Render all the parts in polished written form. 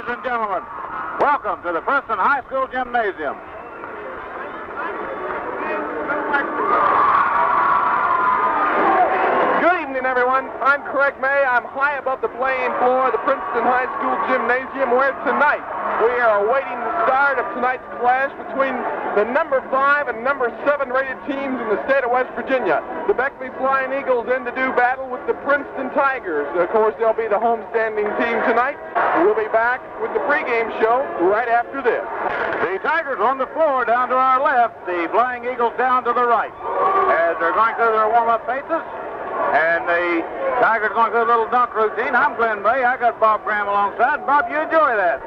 ladies and gentlemen. Welcome to the Princeton High School Gymnasium. Good evening, everyone. I'm Craig May. I'm high above the playing floor of the Princeton High School Gymnasium, where tonight we are awaiting the start of tonight's clash between the number 5 and number 7 rated teams in the state of West Virginia. The Beckley Flying Eagles in to do battle with the Princeton Tigers. Of course, they'll be the homestanding team tonight. We'll be back with the pregame show right after this. The Tigers on the floor down to our left, the Flying Eagles down to the right. As they're going through their warm-up paces, and the Tigers going through a little dunk routine. I'm Glenn Bay. I got Bob Graham alongside. Bob, you enjoy that?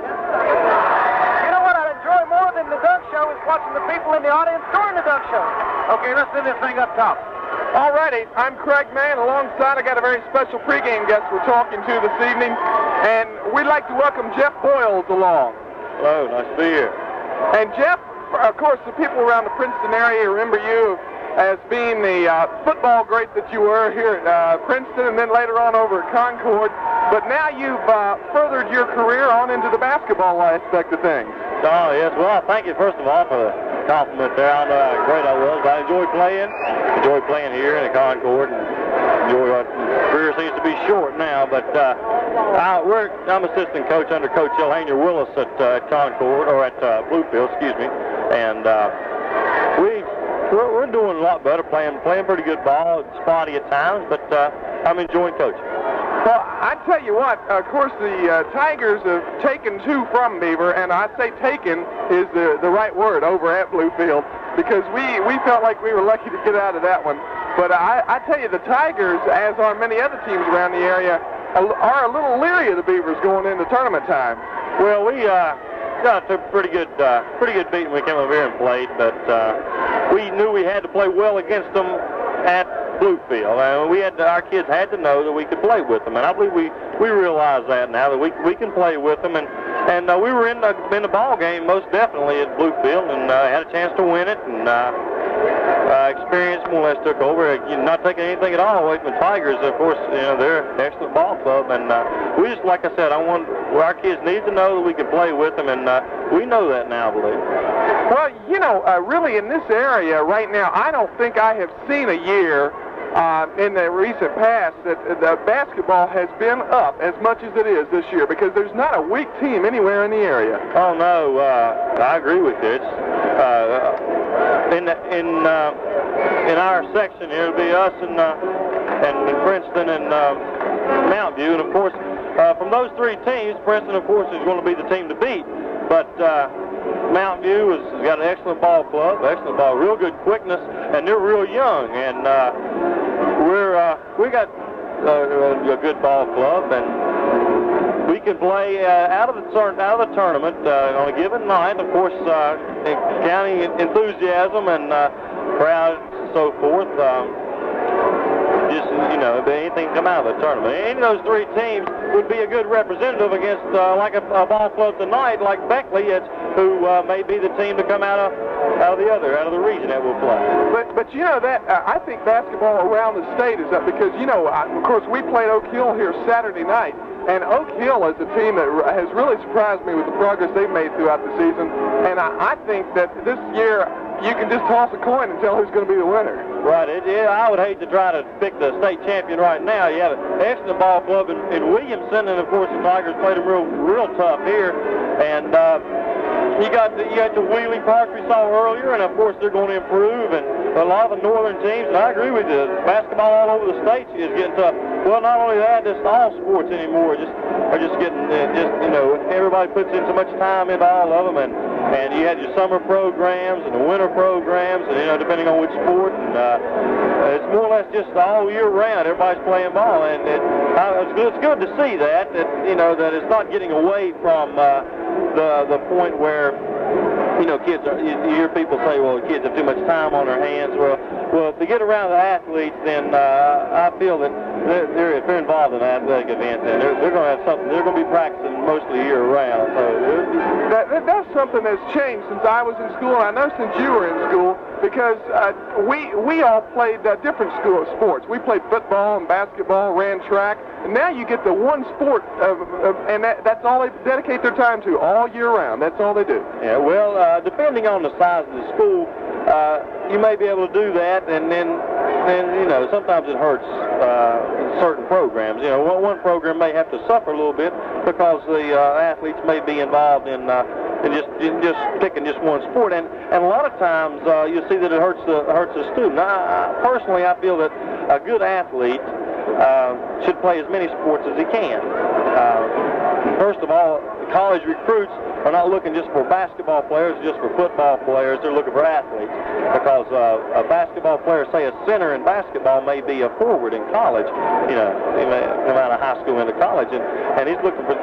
You know what I enjoy more than the dunk show is watching the people in the audience during the dunk show. Okay, let's do this thing up top. Alrighty, I'm Craig Mann. Alongside, I got a very special pregame guest we're talking to this evening, and we'd like to welcome Jeff Boyles along. Hello, nice to be here. And Jeff, of course, the people around the Princeton area remember you as being the football great that you were here at Princeton and then later on over at Concord. But now you've furthered your career on into the basketball aspect of things. Oh, yes. Well, I thank you, first of all, for the compliment there. I know how great I was. I enjoy playing here in Concord, and enjoy our career seems to be short now, but I'm assistant coach under Coach Elhanger Willis at Concord, or at Bluefield, excuse me, and we're doing a lot better, playing pretty good ball. It's spotty at times, but I'm enjoying coaching. Well, I tell you what, of course, the Tigers have taken 2 from Beaver, and I say taken is the right word over at Bluefield, because we felt like we were lucky to get out of that one. But I tell you, the Tigers, as are many other teams around the area, are a little leery of the Beavers going into tournament time. Well, we got a pretty good beat when we came over here and played, but we knew we had to play well against them at Bluefield. Our kids had to know that we could play with them, and I believe we realize that now, that we can play with them, and we were in the ball game most definitely at Bluefield, and had a chance to win it, and experience more or less took over. Not taking anything at all away from the Tigers. Of course, they're an excellent ball club, and we just, like I said, our kids need to know that we can play with them, and we know that now, I believe. Well, really in this area right now, I don't think I have seen a year in the recent past that the basketball has been up as much as it is this year, because there's not a weak team anywhere in the area. Oh no, I agree with you. It's in our section here, it'll be us and Princeton and Mountain View, and of course from those 3 teams, Princeton of course is going to be the team to beat, but Mountain View has got an excellent ball club, real good quickness, and they're real young, and we got a good ball club, and we can play out of the tournament on a given night. Of course, counting enthusiasm and crowd and so forth. If anything come out of the tournament. Any of those 3 teams would be a good representative against like a ball club tonight, like Beckley, who may be the team to come out of the region that will play. But I think basketball around the state is up because of course we played Oak Hill here Saturday night, and Oak Hill is a team that has really surprised me with the progress they've made throughout the season, and I think that this year you can just toss a coin and tell who's going to be the winner. Right. I would hate to try to pick the state champion right now. You have an excellent ball club in Williamson, and of course the Tigers played them real tough here. And you got the Wheeling Park we saw earlier, and of course they're going to improve. And a lot of the northern teams, and I agree with you, basketball all over the state is getting tough. Well, not only that, just all sports anymore are just getting everybody puts in so much time into all of them, and you had your summer programs and the winter programs, and depending on which sport, and it's more or less just all year round. Everybody's playing ball, and it's good to see that that it's not getting away from the point where kids are. You hear people say, well, kids have too much time on their hands. Well, to get around the athletes, then I feel that if they're involved in an athletic event, then they're going to have something. They're going to be practicing mostly year round. So That's something that's changed since I was in school, and I know since you were in school, because we all played different sports. We played football and basketball, ran track, and now you get the one sport, and that's all they dedicate their time to all year round. That's all they do. Yeah, well, depending on the size of the school, you may be able to do that, and then you know, sometimes it hurts certain programs. You know, one program may have to suffer a little bit because the athletes may be involved in just picking just one sport, and a lot of times you see that it hurts the student. Personally, I feel that a good athlete should play as many sports as he can. First of all, college recruits are not looking just for basketball players, just for football players. They're looking for athletes, because a basketball player, say a center in basketball, may be a forward in college. You know, he may come out of high school into college, and he's looking for.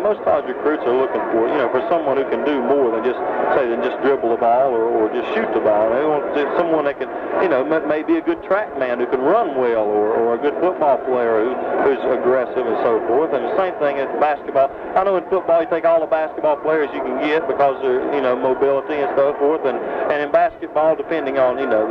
Most college recruits are looking for, you know, for someone who can do more than just dribble the ball or just shoot the ball. They want someone that can, you know, may be a good track man who can run well, or a good football player who's aggressive and so forth. And the same thing in basketball. I know in football you take all the basketball players you can get because they're, you know, mobility and so forth, and in basketball, depending on, you know,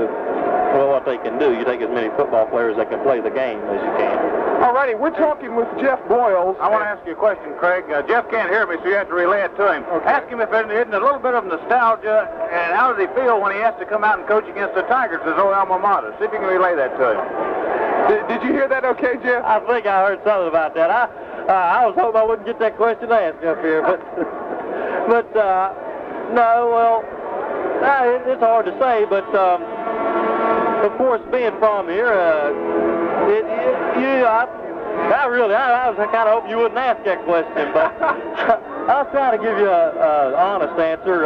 what they can do, you take as many football players that can play the game as you can. All righty, we're talking with Jeff Boyles. I want to ask you a question, Craig. Jeff can't hear me, so you have to relay it to him. Okay. Ask him if there isn't a little bit of nostalgia, and how does he feel when he has to come out and coach against the Tigers, his old alma mater? See if you can relay that to him. Did you hear that okay, Jeff? I think I heard something about that. I was hoping I wouldn't get that question asked up here, but no, well, it's hard to say, but of course, being from here, I was kind of hoping you wouldn't ask that question, but I'll try to give you an honest answer.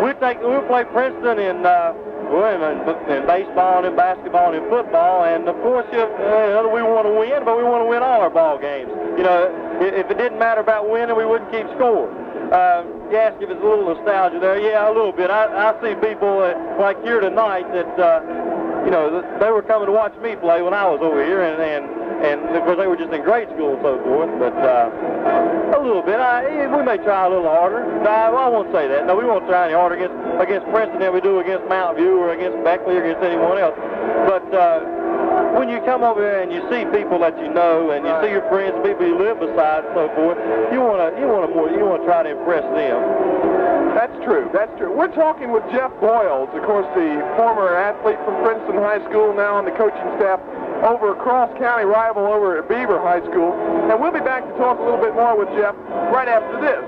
We'll play Princeton in baseball and in basketball and in football, and of course, we want to win, but we want to win all our ball games. You know, if it didn't matter about winning, we wouldn't keep score. You ask if it's a little nostalgia there. Yeah, a little bit. I see people like here tonight that, you know, they were coming to watch me play when I was over here, and of course they were just in grade school and so forth, but a little bit. We may try a little harder. I won't say that. No, we won't try any harder against Princeton than we do against Mountain View or against Beckley or against anyone else. But when you come over here and you see people that you know, and you see your friends, people you live beside, and so forth, you want to try to impress them. That's true. That's true. We're talking with Jeff Boyles, of course, the former athlete from Princeton High School, now on the coaching staff over cross-county rival over at Beaver High School. And we'll be back to talk a little bit more with Jeff right after this.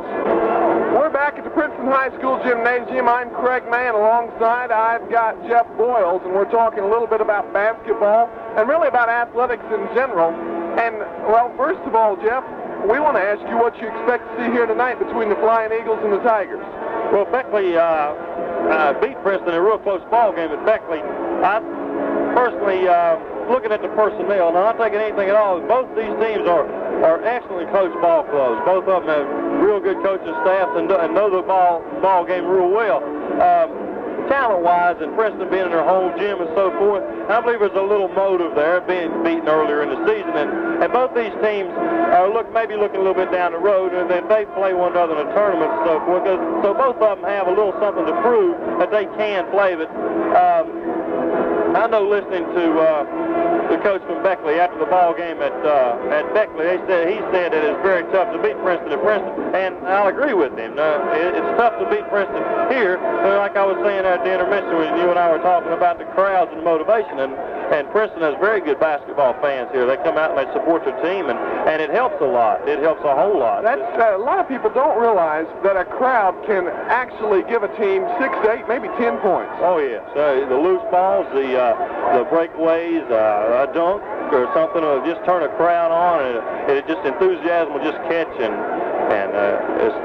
We're back at the Princeton High School Gymnasium. I'm Craig May, and alongside I've got Jeff Boyles, and we're talking a little bit about basketball and really about athletics in general. And, well, first of all, Jeff, we want to ask you what you expect to see here tonight between the Flying Eagles and the Tigers. Well, Beckley beat Princeton in a real close ball game at Beckley. I personally, looking at the personnel, not taking anything at all, both these teams are excellently coached ball clubs. Both of them have real good coaching staffs and know the ball game real well. Talent-wise, and Princeton being in their home gym and so forth, I believe there's a little motive there, being beaten earlier in the season, and both these teams are maybe looking a little bit down the road, and then they play one another in a tournament and so forth. So both of them have a little something to prove that they can play. But I know, listening to the coach from Beckley after the ball game at Beckley, he said that it's very tough to beat Princeton at Princeton, and I'll agree with him. It's tough to beat Princeton here, like I was saying at the intermission when you and I were talking about the crowds and the motivation, and Princeton has very good basketball fans here. They come out and they support their team, and it helps a lot. It helps a whole lot. A lot of people don't realize that a crowd can actually give a team 6 to 8, maybe 10 points. Oh yes, the loose balls, the breakaways, a dunk or something will just turn a crowd on, and it just enthusiasm will just catch, and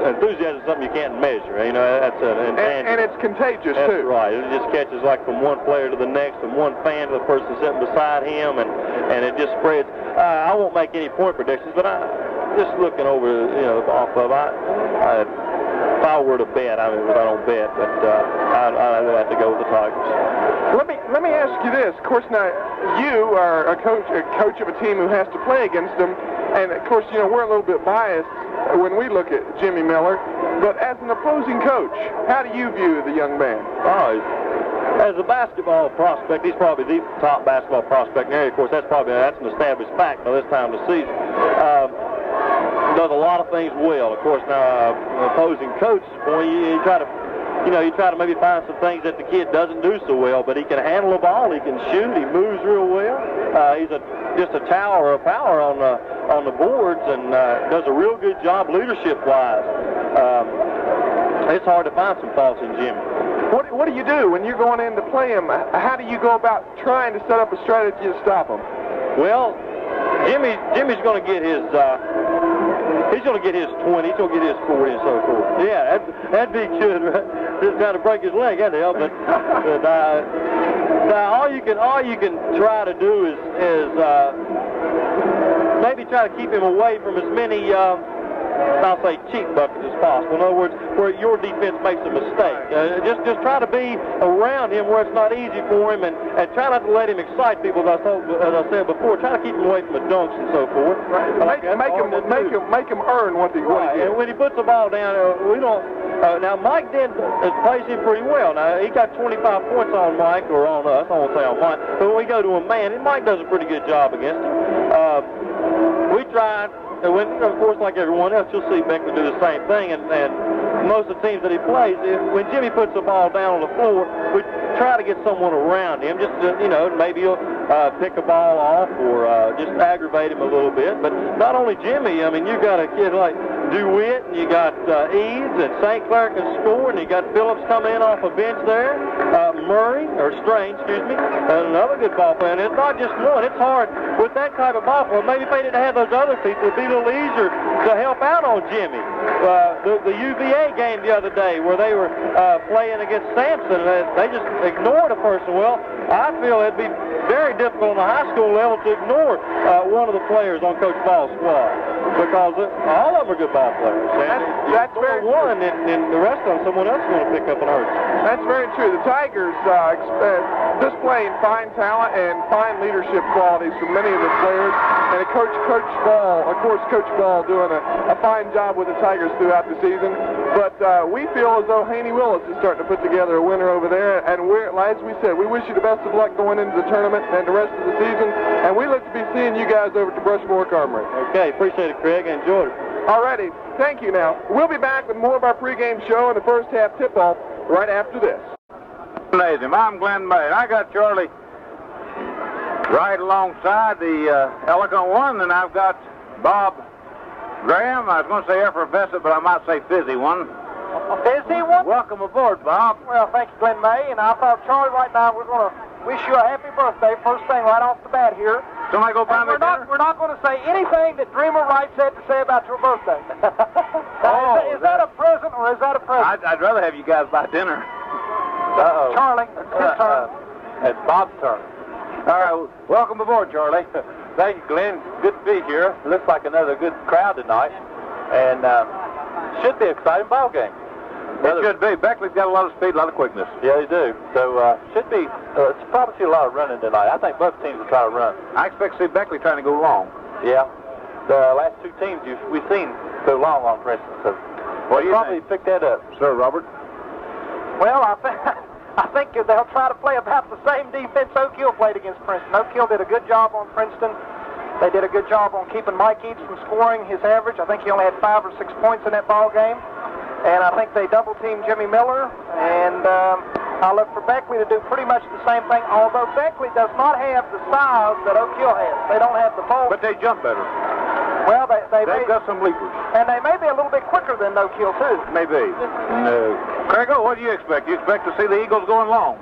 enthusiasm is something you can't measure. You know, that's and it's contagious that's too. Right. It just catches like from one player to the next, from one fan to the person sitting beside him, and it just spreads. I won't make any point predictions, but just looking over, you know, the ball club, if I were to bet, I don't bet, but I'd have to go with the Tigers. Let me ask you this. Of course, now you are a coach of a team who has to play against them, and of course, you know, we're a little bit biased. when we look at Jimmy Miller. But as an opposing coach, how do you view the young man? Oh, as a basketball prospect, he's probably the top basketball prospect in the area. Of course, that's an established fact by this time of the season. Does a lot of things well. Of course, now opposing coach, boy, you try to maybe find some things that the kid doesn't do so well, but he can handle the ball, he can shoot, he moves real well. He's just a tower of power on the boards, and does a real good job leadership-wise. It's hard to find some faults in Jimmy. What do you do when you're going in to play him? How do you go about trying to set up a strategy to stop him? Well, Jimmy's going to get his. He's going to get his 20. He's going to get his 40 and so forth. Yeah, that'd be good. Right? Just trying to break his leg, that'd help. But all you can try to do is maybe try to keep him away from as many. I'll say cheap buckets as possible. In other words, where your defense makes a mistake. Just try to be around him where it's not easy for him, and try not to let him excite people. As I said before, try to keep him away from the dunks and so forth. Right. Make him earn what he gets. And when he puts the ball down, we don't. Now Mike plays him pretty well. Now he got 25 points on Mike or on us. I won't say on Mike, but when we go to a man, and Mike does a pretty good job against him. We try. And when, of course, like everyone else, you'll see Beckley do the same thing. And most of the teams that he plays, when Jimmy puts the ball down on the floor, we try to get someone around him. Just to, maybe he'll pick a ball off or just aggravate him a little bit. But not only Jimmy. I mean, you got a kid like DeWitt, and you got Eads, and St. Clair can score, and you got Phillips coming in off a bench there. Strange, and another good ball player. And it's not just one. It's hard with that type of ball player. Maybe if they didn't have those other people, it'd be a little easier to help out on Jimmy. The UVA game the other day where they were playing against Sampson, they just ignored a person. Well, I feel it'd be very difficult on the high school level to ignore one of the players on Coach Ball's squad, because all of them are good ball players. That's very one, and the rest of them, someone else is going to pick up and hurt. That's very true. The Tigers displaying fine talent and fine leadership qualities from many of the players, and Coach Ball doing a fine job with the Tigers throughout the season. But we feel as though Haney Willis is starting to put together a winner over there, and as we said, we wish you the best of luck going into the tournament and the rest of the season, and we look to be seeing you guys over at the Brushmore Armory. Okay, appreciate it, Craig. I enjoyed it. Alrighty, thank you. Now we'll be back with more of our pregame show and the first half tip-off right after this. I'm Glenn May. I got Charlie right alongside the elegant one, and I've got Bob Graham. I was going to say effervescent, but I might say fizzy one. A fizzy one? Welcome aboard, Bob. Well, thank you, Glenn May. And I thought, Charlie, right now we're going to wish you a happy birthday, first thing right off the bat here. Somebody go buy me dinner? We're not going to say anything that Dreamer Wright said to say about your birthday. Is that a present or is that a present? I'd rather have you guys buy dinner. Uh-oh. Charlie, it's his turn. It's Bob's turn. All right, welcome aboard, Charlie. Thank you, Glenn. Good to be here. Looks like another good crowd tonight, and should be an exciting ball game. It should be. Beckley's got a lot of speed, a lot of quickness. Yeah, they do. So should be. Probably see a lot of running tonight. I think both teams will try to run. I expect to see Beckley trying to go long. Yeah. The last two teams we've seen go long on Princeton. So what do you probably think? pick that up, Sir Robert. Well, I think they'll try to play about the same defense Oak Hill played against Princeton. Oak Hill did a good job on Princeton. They did a good job on keeping Mike Eads from scoring his average. I think he only had 5 or 6 points in that ball game. And I think they double-teamed Jimmy Miller. And I look for Beckley to do pretty much the same thing, although Beckley does not have the size that Oak Hill has. They don't have the bulk. But they jump better. Well, they've got some leapers. And they may be a little bit quicker than Oak Hill, too. Maybe. No. Craigo, what do you expect? You expect to see the Eagles going long?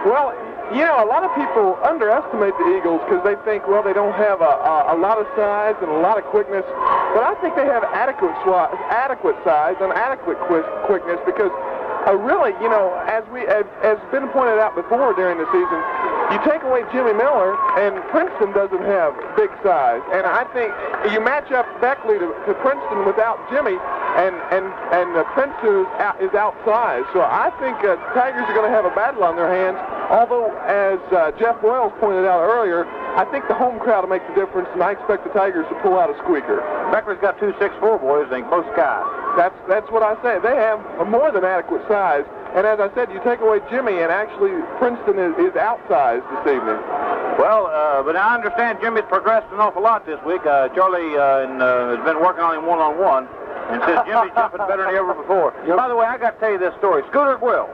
Well, a lot of people underestimate the Eagles because they think, well, they don't have a lot of size and a lot of quickness. But I think they have adequate size and adequate quickness because really, as been pointed out before during the season, you take away Jimmy Miller, and Princeton doesn't have big size. And I think you match up Beckley to Princeton without Jimmy, and Princeton is outsized. So I think Tigers are going to have a battle on their hands. Although, as Jeff Boyles pointed out earlier, I think the home crowd will make the difference, and I expect the Tigers to pull out a squeaker. Beckley's got 2 6'4" boys, I think, both guys. That's what I say. They have a more than adequate size. And as I said, you take away Jimmy, and actually Princeton is outsized this evening. Well, but I understand Jimmy's progressed an awful lot this week. Charlie has been working on him one-on-one, and says Jimmy's jumping better than ever before. By the way, I got to tell you this story. Scooter Will,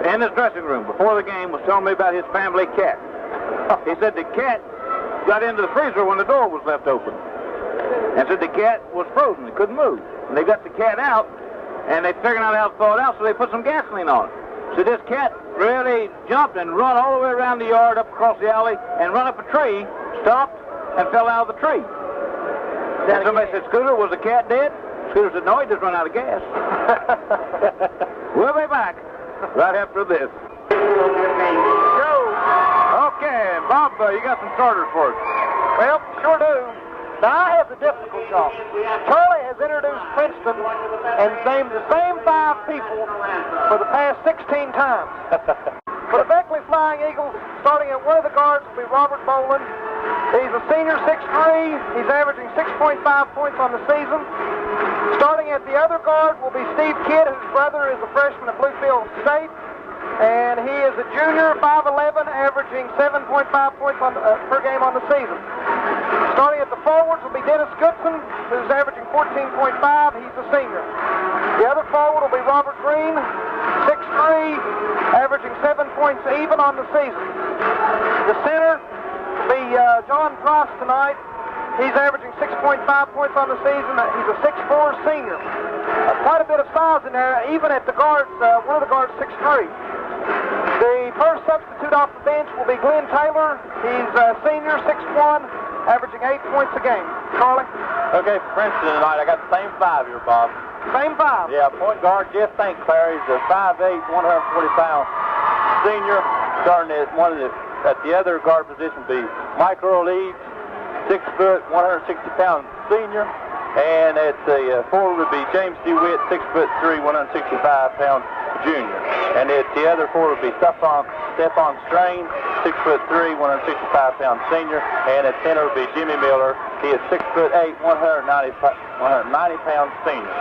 in his dressing room before the game, was telling me about his family cat. He said the cat got into the freezer when the door was left open, and said the cat was frozen. It couldn't move. And they got the cat out, and they figured out how to thaw it out, so they put some gasoline on it. So this cat really jumped and run all the way around the yard, up across the alley, and run up a tree, stopped, and fell out of the tree. And somebody said, Scooter, was the cat dead? Scooter said, no, he just run out of gas. We'll be back right after this. Okay, Bob, you got some starters for us. Well, sure do. Now, I have the difficult job. Charlie has introduced Princeton and named the same 5 people for the past 16 times. For the Beckley Flying Eagles, starting at one of the guards will be Robert Boland. He's a senior, 6'3". He's averaging 6.5 points on the season. Starting at the other guard will be Steve Kidd, whose brother is a freshman at Bluefield State. And he is a junior, 5'11", averaging 7.5 points per game on the season. Starting at the forwards will be Dennis Goodson, who's averaging 14.5. He's a senior. The other forward will be Robert Green, 6'3", averaging 7 points even on the season. The center will be John Cross tonight. He's averaging 6.5 points on the season. He's a 6'4" senior. Quite a bit of size in there, even at the guards. One of the guards, 6'3". The first substitute off the bench will be Glenn Taylor. He's a senior, 6'1", averaging 8 points a game. Charlie? Okay, for Princeton tonight, I got the same 5 here, Bob. Same 5? Yeah, point guard Jeff St. Clair. He's a 5'8", 140-pound senior. Starting at the other guard position will be Mike Earl Eads, 6 foot, 160-pound senior. And at the forward would be James DeWitt, 6'3", 165-pound junior. And at the other forward would be Stephon Strain, 6'3", 165-pound senior. And at center would be Jimmy Miller. He is 6'8", 190-pound senior.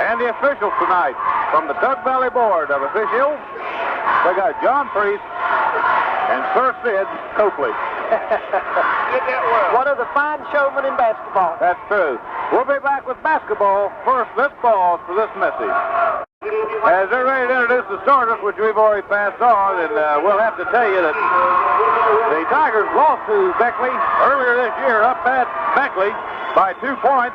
And the officials tonight, from the Tug Valley Board of Officials, they got John Priest and Sir Sid Copley. One of the fine showmen in basketball. That's true. We'll be back with basketball. First, let's pause for this message. As they're ready to introduce the starters, which we've already passed on, and we'll have to tell you that the Tigers lost to Beckley earlier this year up at Beckley by 2 points.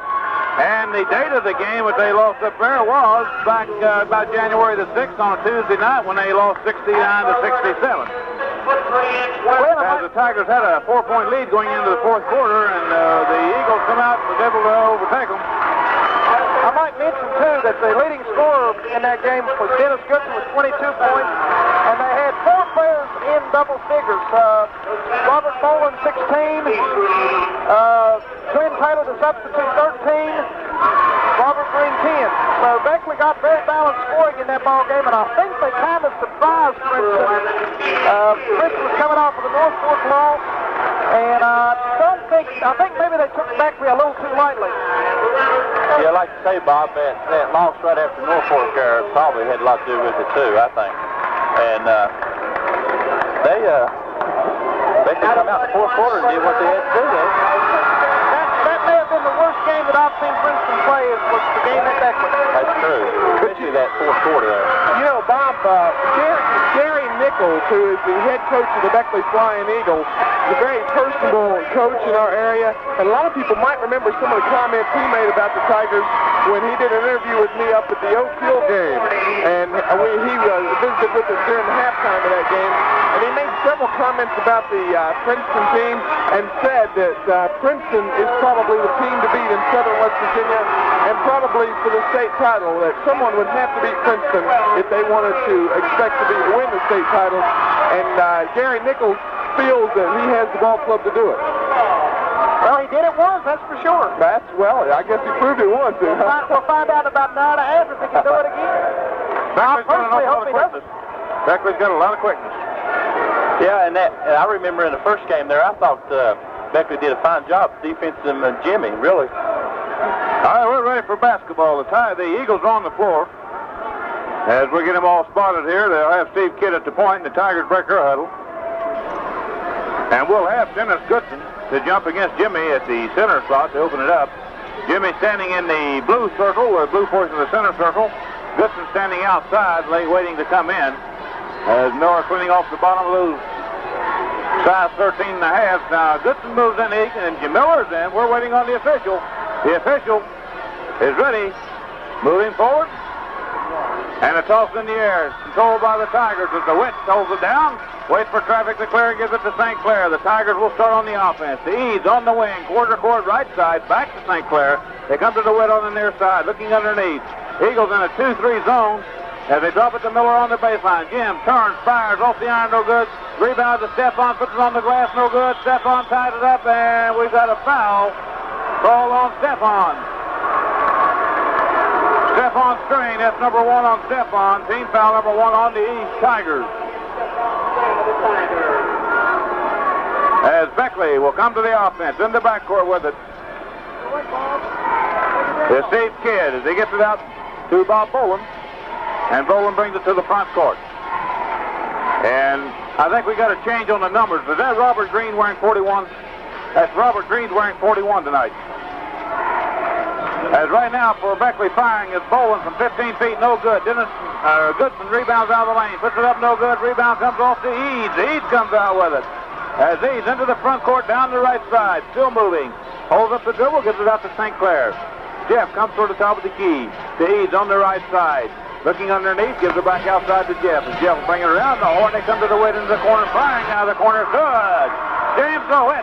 And the date of the game that they lost up there was back about January the 6th on a Tuesday night when they lost 69-67. As the Tigers had a 4-point lead going into the fourth quarter, and the Eagles come out and was able to overtake them. I might mention, too, that the leading scorer in that game was Dennis Goodson with 22 points, and they had 4 players in double figures. Robert Boland, 16, Glenn Taylor, the substitute, 13, Robert Green, 10. So Beckley got very balanced scoring in that ball game, and I think they kind of surprised Princeton. Princeton was coming off of the North Fork loss, and I think maybe they took Beckley a little too lightly. Yeah, like you say, Bob, that loss right after Norfolk there probably had a lot to do with it too, I think. And they come out in the fourth quarter and did what they had to do there. That may have been the worst game that I've seen Princeton play was the game at Beckley. That's true, especially that fourth quarter there. You know, Bob, Gary Nichols, who is the head coach of the Beckley Flying Eagles, is a very personable coach in our area, and a lot of people might remember some of the comments he made about the Tigers when he did an interview with me up at the Oak Hill game, and he visited with us during the halftime of that game, and he made several comments about the Princeton team and said that Princeton is probably the team to beat in Southern West Virginia, and probably for the state title, that someone would have to beat Princeton if they wanted to expect to win the state title, and Gary Nichols feels that he has the ball club to do it. Well, he did it once, that's for sure. Well, I guess he proved it once. We'll find out about an hour and a half if he can do it again. I personally hope he doesn't. Beckley's got a lot of quickness. Yeah, and I remember in the first game there, I thought Beckley did a fine job defensing Jimmy, really. All right, we're ready for basketball. The Eagles are on the floor. As we get them all spotted here, they'll have Steve Kidd at the point, and the Tigers break their huddle. And we'll have Dennis Goodson to jump against Jimmy at the center slot to open it up. Jimmy standing in the blue circle, or blue portion of the center circle. Goodson standing outside, waiting to come in. As Miller cleaning off the bottom of those size 13 and a half. Now Goodson moves in, and Jim Miller's in. We're waiting on the official. The official is ready. Moving forward. And a toss in the air. Controlled by the Tigers as the Witt holds it down. Waits for traffic to clear and gives it to St. Clair. The Tigers will start on the offense. The Eads on the wing. Quarter court right side. Back to St. Clair. They come to the Witt on the near side. Looking underneath. Eagles in a 2-3 zone. As they drop it to Miller on the baseline. Jim turns, fires off the iron, no good. Rebound to Stephon, puts it on the glass, no good. Stephon ties it up, and we've got a foul. Call on Stephon. Stephon Strain, that's number 1 on Stephon. Team foul number 1 on the East Tigers. As Beckley will come to the offense in the backcourt with it. The Steve Kidd as he gets it out to Bob Boland. And Boland brings it to the front court. And I think we got a change on the numbers. Is that Robert Green wearing 41? That's Robert Green's wearing 41 tonight. As right now for Beckley firing is Boland from 15 feet, no good. Goodson rebounds out of the lane, puts it up, no good. Rebound comes off to Eads. Eads comes out with it. As Eads into the front court, down the right side, still moving. Holds up the dribble, gives it out to St. Clair. Jeff comes toward the top of the key. To Eads on the right side. Looking underneath, gives it back outside to Jeff. And Jeff will bring it around the horn. They come to the Witt into the corner, firing out of the corner. Good. James DeWitt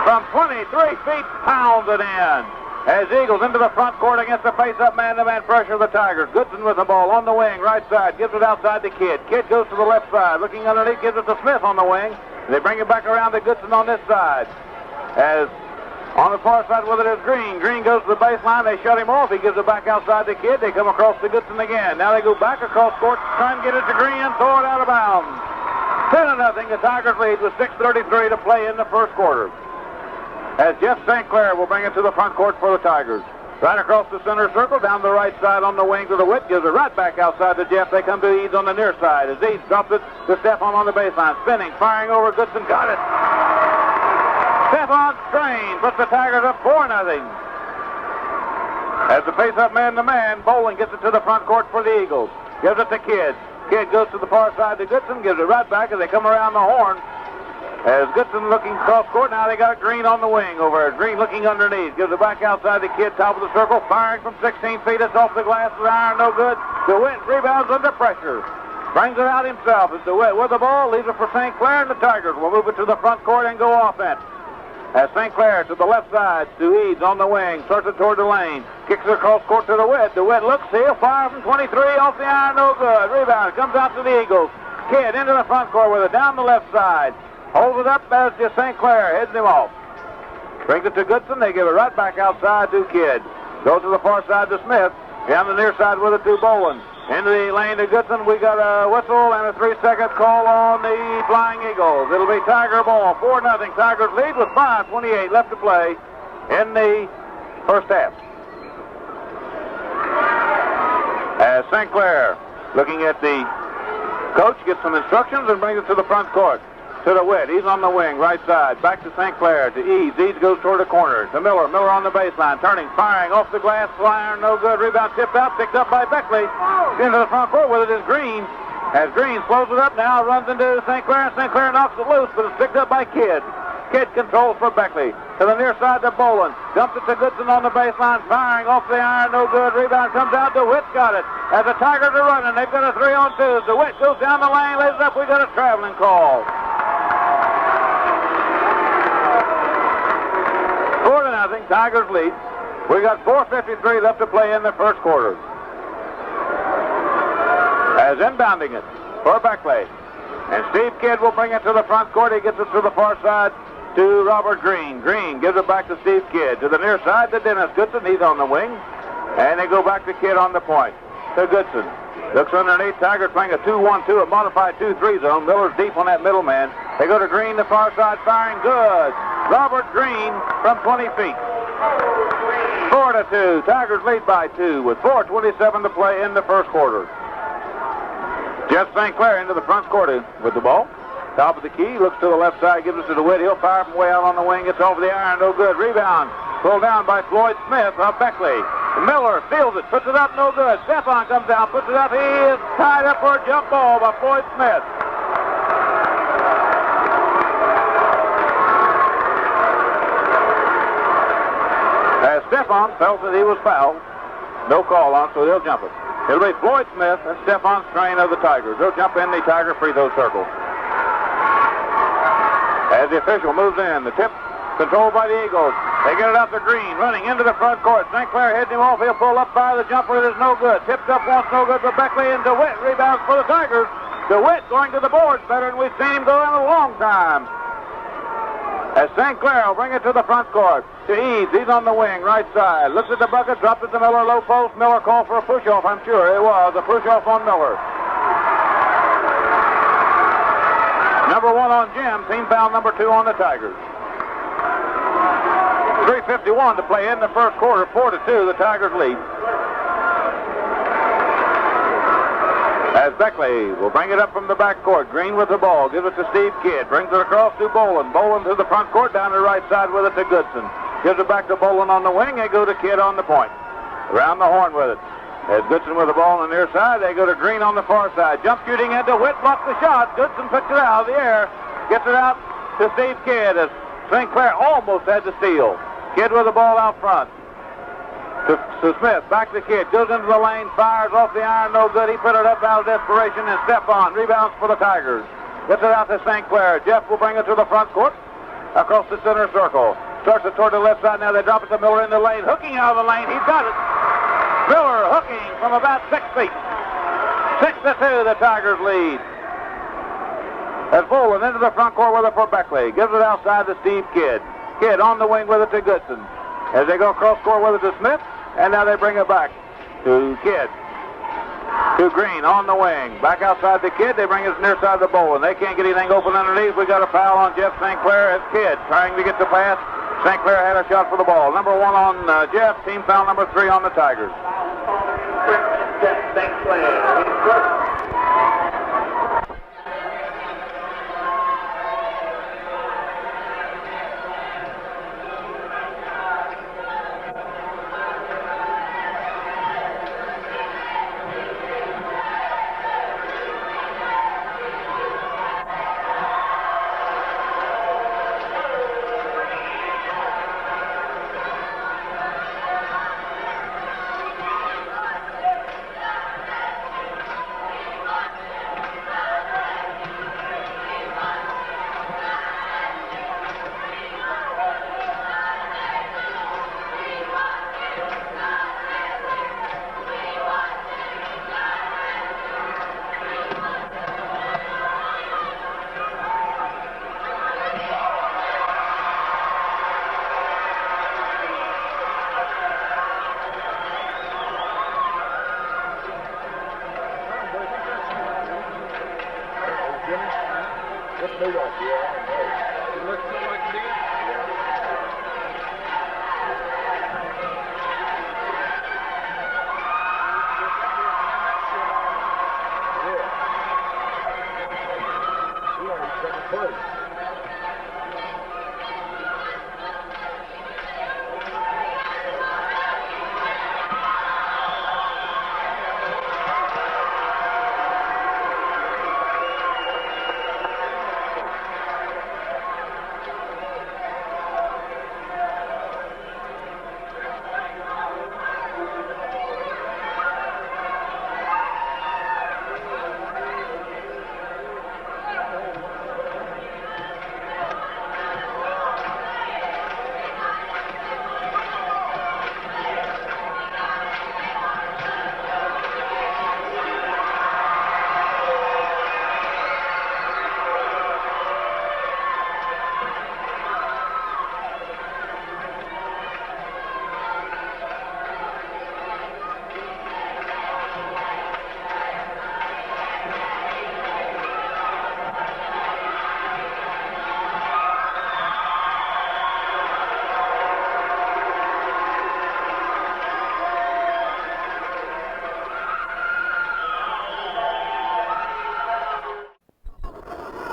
from 23 feet pounds it in. As Eagles into the front court against the face-up man-to-man pressure of the Tigers. Goodson with the ball on the wing, right side. Gives it outside to Kidd. Kidd goes to the left side. Looking underneath, gives it to Smith on the wing. They bring it back around to Goodson on this side. As on the far side with it is Green. Green goes to the baseline. They shut him off. He gives it back outside to Kidd. They come across to Goodson again. Now they go back across court, try and get it to Green, throw it out of bounds. 10-0. The Tigers lead with 6:33 to play in the first quarter. As Jeff St. Clair will bring it to the front court for the Tigers. Right across the center circle, down the right side on the wing to the Witt. Gives it right back outside to Jeff. They come to Eads on the near side. As Eads drops it to Stephon on the baseline. Spinning, firing over Goodson. Got it. Stephon Strain puts the Tigers up 4-0. As the face-up man-to-man, Boland gets it to the front court for the Eagles. Gives it to Kidd. Kidd goes to the far side to Goodson. Gives it right back as they come around the horn. As Goodson looking cross court, now they got Green on the wing over. Green looking underneath. Gives it back outside to Kidd, top of the circle. Firing from 16 feet. It's off the glass with iron, no good. DeWitt rebounds under pressure. Brings it out himself. As DeWitt with the ball, leaves it for St. Clair, and the Tigers will move it to the front court and go offense. As St. Clair to the left side, to Eads on the wing, starts it toward the lane, kicks it across court to DeWitt. DeWitt looks, he'll fire from 23, off the iron, no good. Rebound, comes out to the Eagles. Kidd into the front court with it, down the left side. Holds it up as to St. Clair, heads him off. Brings it to Goodson, they give it right back outside to Kidd. Goes to the far side to Smith, down the near side with it to Boland. Into the lane to Goodson. We got a whistle and a 3-second call on the Flying Eagles. It'll be Tiger ball. 4-0. Tigers lead with 5:28 left to play in the first half. As St. Clair, looking at the coach, gets some instructions and brings it to the front court. To the Witt. He's on the wing, right side. Back to St. Clair, to Eads. Eads goes toward the corner. To Miller. Miller on the baseline. Turning, firing off the glass. Flyer, no good. Rebound tipped out. Picked up by Beckley. Into the front court with it is Green. As Green slows it up now, runs into St. Clair. St. Clair knocks it loose, but it's picked up by Kidd. Kidd controls for Beckley. To the near side to Boland. Dumps it to Goodson on the baseline. Firing off the iron, no good. Rebound comes out. DeWitt got it. As the Tigers are running, they've got a 3-on-2. DeWitt goes down the lane, lays it up. We got a traveling call. 4-0. Tigers lead. We got 4:53 left to play in the first quarter. As inbounding it for Beckley. And Steve Kidd will bring it to the front court. He gets it to the far side to Robert Green. Green gives it back to Steve Kidd. To the near side to Dennis Goodson. He's on the wing. And they go back to Kidd on the point. To Goodson. Looks underneath. Tigers playing a 2-1-2, a modified 2-3 zone. Miller's deep on that middle man. They go to Green, the far side, firing good. Robert Green from 20 feet. 4-2. Tigers lead by 2 with 4:27 to play in the first quarter. Jeff St. Clair into the front court with the ball. Top of the key, looks to the left side, gives it to DeWitt. He'll fire from way out on the wing. Gets over the iron, no good. Rebound. Pulled down by Floyd Smith of Beckley. Miller fields it, puts it up, no good. Stefan comes down, puts it up. He is tied up for a jump ball by Floyd Smith. As Stefan felt that he was fouled, no call on, so they'll jump it. It'll be Floyd Smith and Stefan Strain of the Tigers. They'll jump in the Tiger free throw circle. As the official moves in, the tip controlled by the Eagles. They get it out to Green, running into the front court. St. Clair heading him off. He'll pull up by the jumper. It is no good. Tipped up once, no good for Beckley, and DeWitt rebounds for the Tigers. DeWitt going to the boards better than we've seen him go in a long time. As St. Clair will bring it to the front court. To Eads, he's on the wing, right side. Looks at the bucket, drops it to Miller, low post. Miller called for a push-off, I'm sure. It was a push-off on Miller. Number 1 on Jim, team foul number 2 on the Tigers. 3:51 to play in the first quarter, 4-2, the Tigers lead. As Beckley will bring it up from the back court. Green with the ball, gives it to Steve Kidd, brings it across to Boland. Boland to the front court, down the right side with it to Goodson. Gives it back to Boland on the wing, they go to Kidd on the point. Around the horn with it. As Goodson with the ball on the near side, they go to Green on the far side. Jump shooting into Witt, blocks the shot. Goodson picks it out of the air, gets it out to Steve Kidd as St. Clair almost had to steal. Kidd with the ball out front. To Smith, back to Kidd, goes into the lane, fires off the iron, no good. He put it up out of desperation, and Stefan rebounds for the Tigers. Gets it out to St. Clair. Jeff will bring it to the front court, across the center circle. Starts it toward the left side, now they drop it to Miller in the lane. Hooking out of the lane, he's got it. Miller hooking from about 6 feet. 6-2, the Tigers lead. As Boland into the front court with it for Beckley. Gives it outside to Steve Kidd. Kidd on the wing with it to Goodson. As they go cross court with it to Smith, and now they bring it back to Kidd. To Green on the wing. Back outside the Kidd, they bring it near side of the Boland. They can't get anything open underneath. We got a foul on Jeff St. Clair as Kidd trying to get the pass. St. Clair had a shot for the ball. Number 1 on Jeff, team foul number 3 on the Tigers. Jeff St. Clair.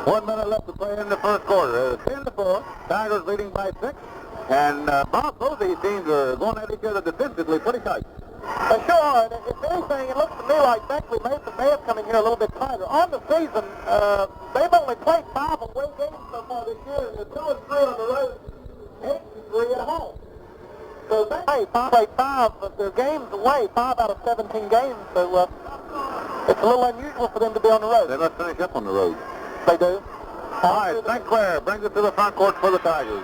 1 minute left to play in the first quarter. It's 10-4. Tigers leading by 6. And both of these teams are going at each other defensively pretty tight. Sure, and if anything, it looks to me like Beckley may have come in here a little bit tighter. On the season, they've only played 5 away games so far this year, and 2 and 3 on the road, 8 and 3 at home. So they played 5 of their games away, 5 out of 17 games, so it's a little unusual for them to be on the road. They must finish up on the road. They do. All right, St. Clair brings it to the front court for the Tigers.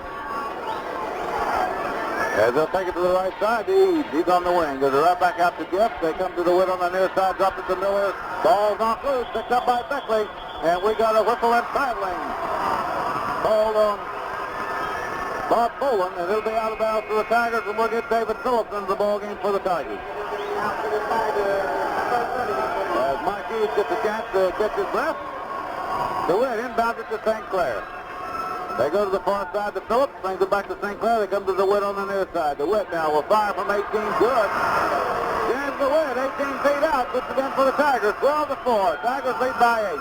As they'll take it to the right side, he's on the wing. Goes right back out to Jeff. They come to the win on the near side, drop it to Miller. Ball's off loose, picked up by Beckley. And we got a whistle and traveling. Ball on Bob Boland, and it'll be out of bounds for the Tigers, and we'll get David Phillips into the ball game for the Tigers. As Mike Hughes gets a chance to catch his breath, the win inbounds it to St. Clair. They go to the far side to Phillips, brings it back to St. Clair. They come to the Witt on the near side. The Witt now will fire from 18, good. Jams the Witt, 18 feet out, puts it in for the Tigers, 12-4. Tigers lead by 8.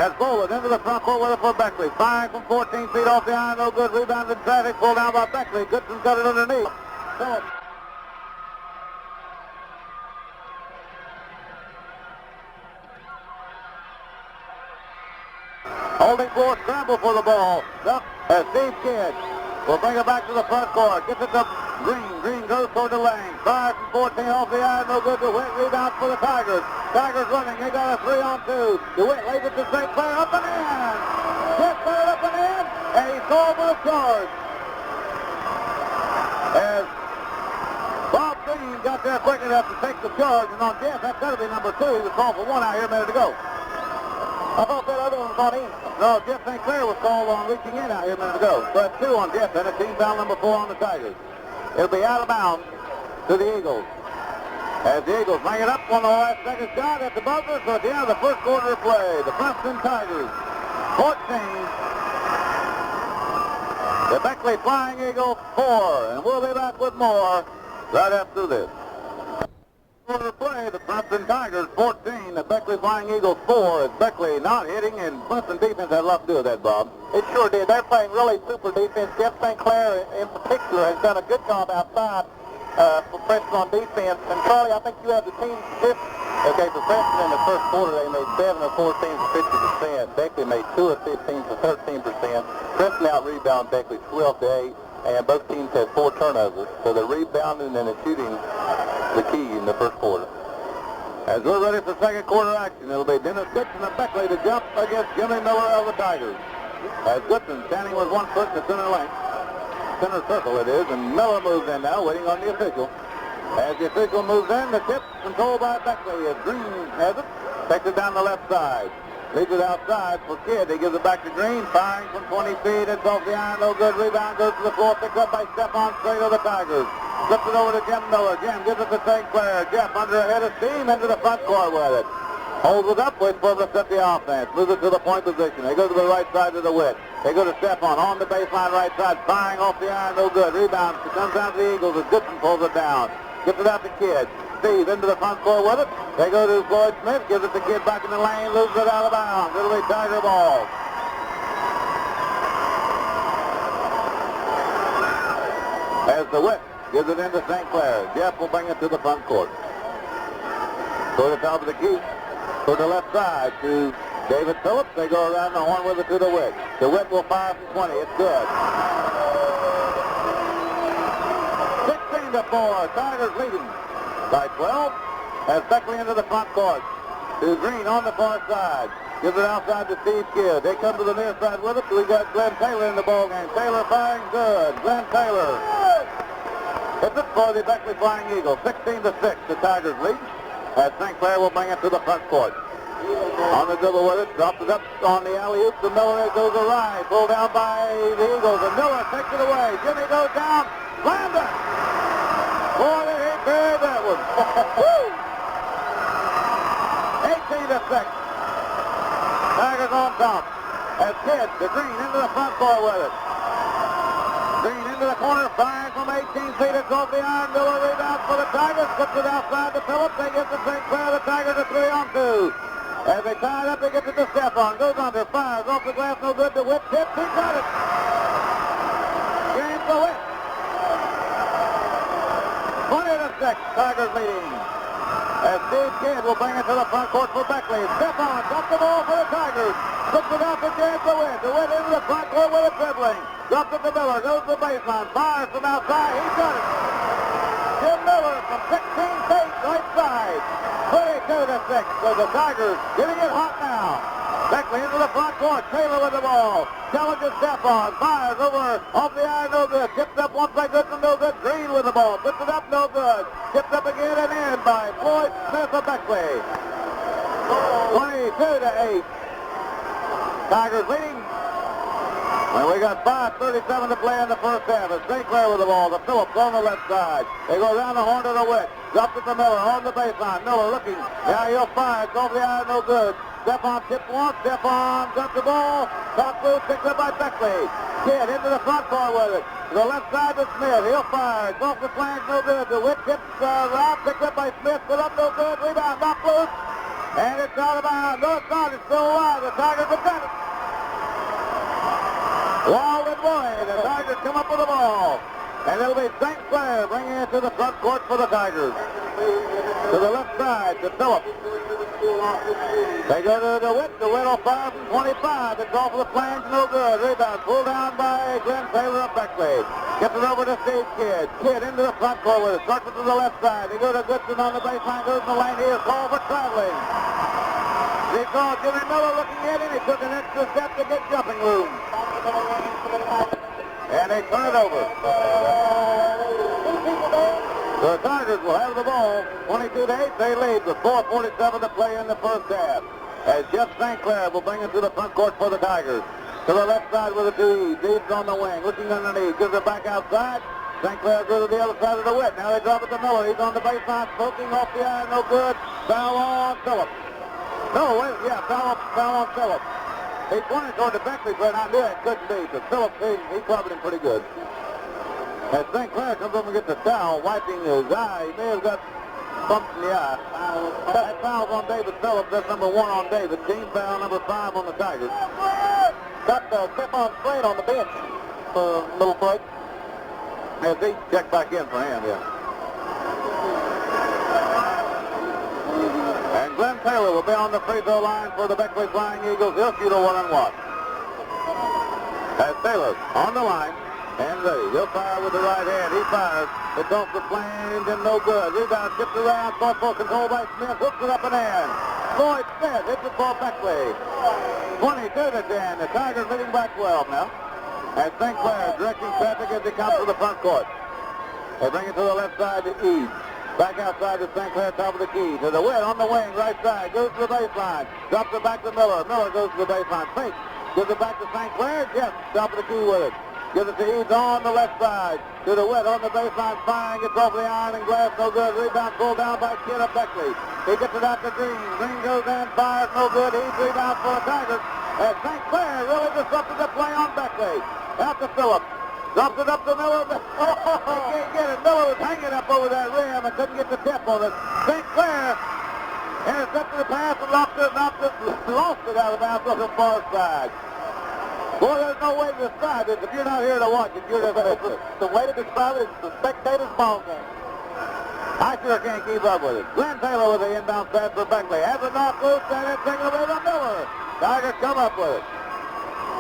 As Boland into the front court with it for Beckley. Firing from 14 feet off the iron, no good. Rebound in traffic, pulled down by Beckley. Goodson got it underneath. Phillips. Holding floor scramble for the ball. Up as Steve Kidd will bring it back to the front court. Gets it to Green. Green goes toward the lane. Fire from 14 off the iron. No good. DeWitt rebound for the Tigers. Tigers running. They got a 3-on-2. DeWitt lays it to St. Clair. Up and in. Jeff got it up and in. And he's called for a charge. As Bob Green got there quick enough to take the charge. And on Jeff, that's got to be number 2. He was called for 1 out here a minute ago. I thought that other one was on in. No, Jeff St. Clair was called on reaching in out here a minute ago. So that's 2 on Jeff, and a team foul number 4 on the Tigers. It'll be out of bounds to the Eagles. As the Eagles bring it up on the last second shot at the buzzer, so at the end of the first quarter of play, the Princeton Tigers, 14. The Beckley Flying Eagles, 4. And we'll be back with more right after this. Quarter of play, the Princeton Tigers 14, the Beckley Flying Eagles 4. It's Beckley not hitting, and Princeton defense had a lot to do with that, Bob. It sure did. They're playing really super defense. Jeff St. Clair in particular has done a good job outside for Princeton on defense. And Charlie, I think you have the team fifth. Okay, for Princeton in the first quarter, they made 7 of 14 for 50%. Beckley made 2 of 15 for 13%. Princeton out-rebounded Beckley 12-8, and both teams had 4 turnovers. So the rebounding and the shooting the key in the first quarter. As we're ready for second quarter action, it'll be Dennis Goodson of Beckley to jump against Jimmy Miller of the Tigers. As Goodson standing with 1 foot in the center lane. Center circle it is, and Miller moves in now, waiting on the official. As the official moves in, the tip controlled by Beckley as Green has it. Takes it down the left side. Leaves it outside for Kidd. He gives it back to Green, firing from 20 feet. It's off the iron, no good. Rebound goes to the floor, picked up by Stephon Straight of the Tigers. Flips it over to Jim Miller. Jim gives it to St. Clair. Jeff under a head of steam into the front court with it. Holds it up, waits for them to set the offense. Moves it to the point position. They go to the right side to the Witt. They go to Stephon on the baseline right side, firing off the iron, no good. Rebound. It comes down to the Eagles as Goodson pulls it down. Gets it out to Kidd. Steve into the front court with it. They go to Floyd Smith. Gives it to Kidd back in the lane. Loses it out of bounds. It'll be Tiger ball. As the Witt gives it into St. Clair. Jeff will bring it to the front court. Go to the top of the key. To the left side to David Phillips. They go around the horn with it to the Witt. The Witt will fire from 20. It's good. 16-4. Tigers leading by 12. As Beckley into the front court. To Green on the far side. Gives it outside to Steve Kidd. They come to the near side with it. We got Glenn Taylor in the ballgame. Taylor firing good. Glenn Taylor. It's it for the Beckley Flying Eagles. 16-6. The Tigers lead. As St. Clair will bring it to the front court. On the dribble with it. Drops it up on the alley-oop. The Miller goes awry. Pulled down by the Eagles. And Miller takes it away. Jimmy goes down. Slammed it. Boy, did he bury that one. 18-6. Tigers on top. As Kidd to Green into the front court with it. Green into the corner, firing from 18 feet. It's off the iron. Miller rebounds for the Tigers. Puts it outside to Phillips. They get to St. Clair. The Tigers are 3-on-2. As they tie it up, they get it to Stephon. Goes under, fires off the glass, no good. The Witt tips, he got it. James the Witt. 20-6, Tigers leading. As Steve Kidd will bring it to the front court for Beckley. Stephon drops the ball for the Tigers. Puts it out to James the Witt. The Witt into the front court with a dribbling. Drops it to Miller. Goes to the baseline. Fires from outside. He got it. Jim Miller from 16 feet right side. 22-6. So the Tigers getting it hot now. Beckley into the front court. Taylor with the ball. Challenges Stephon. Fires over off the iron. No good. Tipped up once by Goodson. No good. Green with the ball. Puts it up. No good. Tipped up again and in by Floyd Smith of Beckley. 22-8. Tigers leading. Well, we got 5:37 to play in the first half. It's St. Clair with the ball. The Phillips on the left side. They go down the horn to the Witt. Drops it to Miller on the baseline. Miller looking. Now he'll fire. It's over the iron. No good. Stephon tipped once. Stephon got the ball. Top loose. Picked up by Beckley. Kidd into the front court with it. To the left side to Smith. He'll fire. It's off the flank. No good. The Witt tips right. Picked up by Smith. Put up. No good. Rebound. Knocked loose. And it's out of bounds. No, it's not. It's still alive. The Tigers have done it. Wall and Boyd. The Tigers come up with the ball. And it'll be St. Clair bringing it to the front court for the Tigers. To the left side to Phillips. They go to the Witt. The Witt will fire from 25. It's off of the flange. No good. Rebound pulled down by Glenn Taylor of Beckley. Gets it over to Steve Kidd. Kidd into the front court with it. Starts it to the left side. They go to Goodson on the baseline. Goes in the lane. He is called for traveling. They called Jimmy Miller looking at him. He took an extra step to get jumping room. And they turn it over. The Tigers will have the ball. 22-8, they lead with 4:47 to play in the first half. As Jeff St. Clair will bring it to the front court for the Tigers. To the left side with the two Eads. Eads on the wing, looking underneath. Gives it back outside. St. Clair goes to the other side of the Witt. Now they drop it to Miller. He's on the baseline, poking off the iron. No good. Foul on Phillips. No, wait, yeah, foul on Phillips. He pointed toward the Beckley, but I knew it couldn't be. But Phillips, he covered him pretty good. As St. Clair comes up and gets the towel, wiping his eye. He may have got bumped in the eye. That foul's on David Phillips. That's number 1 on David. Team foul number 5 on the Tigers. Got Stephon Slade on the bench for Little Flake. As he checked back in for him, yeah. And Glenn Taylor will be on the free throw line for the Beckley Flying Eagles. He'll shoot a 1-and-1. As Taylor on the line and ready. He'll fire with the right hand. He fires. It's off the flange and no good. Rebound tipped around. Thoughtful control by Smith. Hooks it up and in. Floyd Smith hits it for Beckley. 22-10. The Tigers leading by 12 now. As St. Clair directing traffic as they come to the front court. They bring it to the left side to Eads. Back outside to St. Clair, top of the key. To the Witt on the wing, right side. Goes to the baseline. Drops it back to Miller. Miller goes to the baseline. Fake. Gives it back to St. Clair. Jeff, top of the key with it. Gives it to Eads on the left side. To the Witt on the baseline. Firing. Gets off the iron and glass. No good. Rebound pulled down by Kidd of Beckley. He gets it out to Green. Green goes in. Fires. No good. Eads rebound for the Tigers. As St. Clair really disrupted the play on Beckley. Out to Phillips. Drops it up to Miller. He can't get it. Miller was hanging up over that rim and couldn't get the tip on it. St. Clair intercepted the pass and lost it out of bounds on the far side. Boy, there's no way to describe it. If you're not here to watch it, you're just missing it. The way to describe it is the spectator's ball game. I sure can't keep up with it. Glenn Taylor with the inbound pass for Beckley. Has a knock loose and it's taken away by Miller. Tigers come up with it.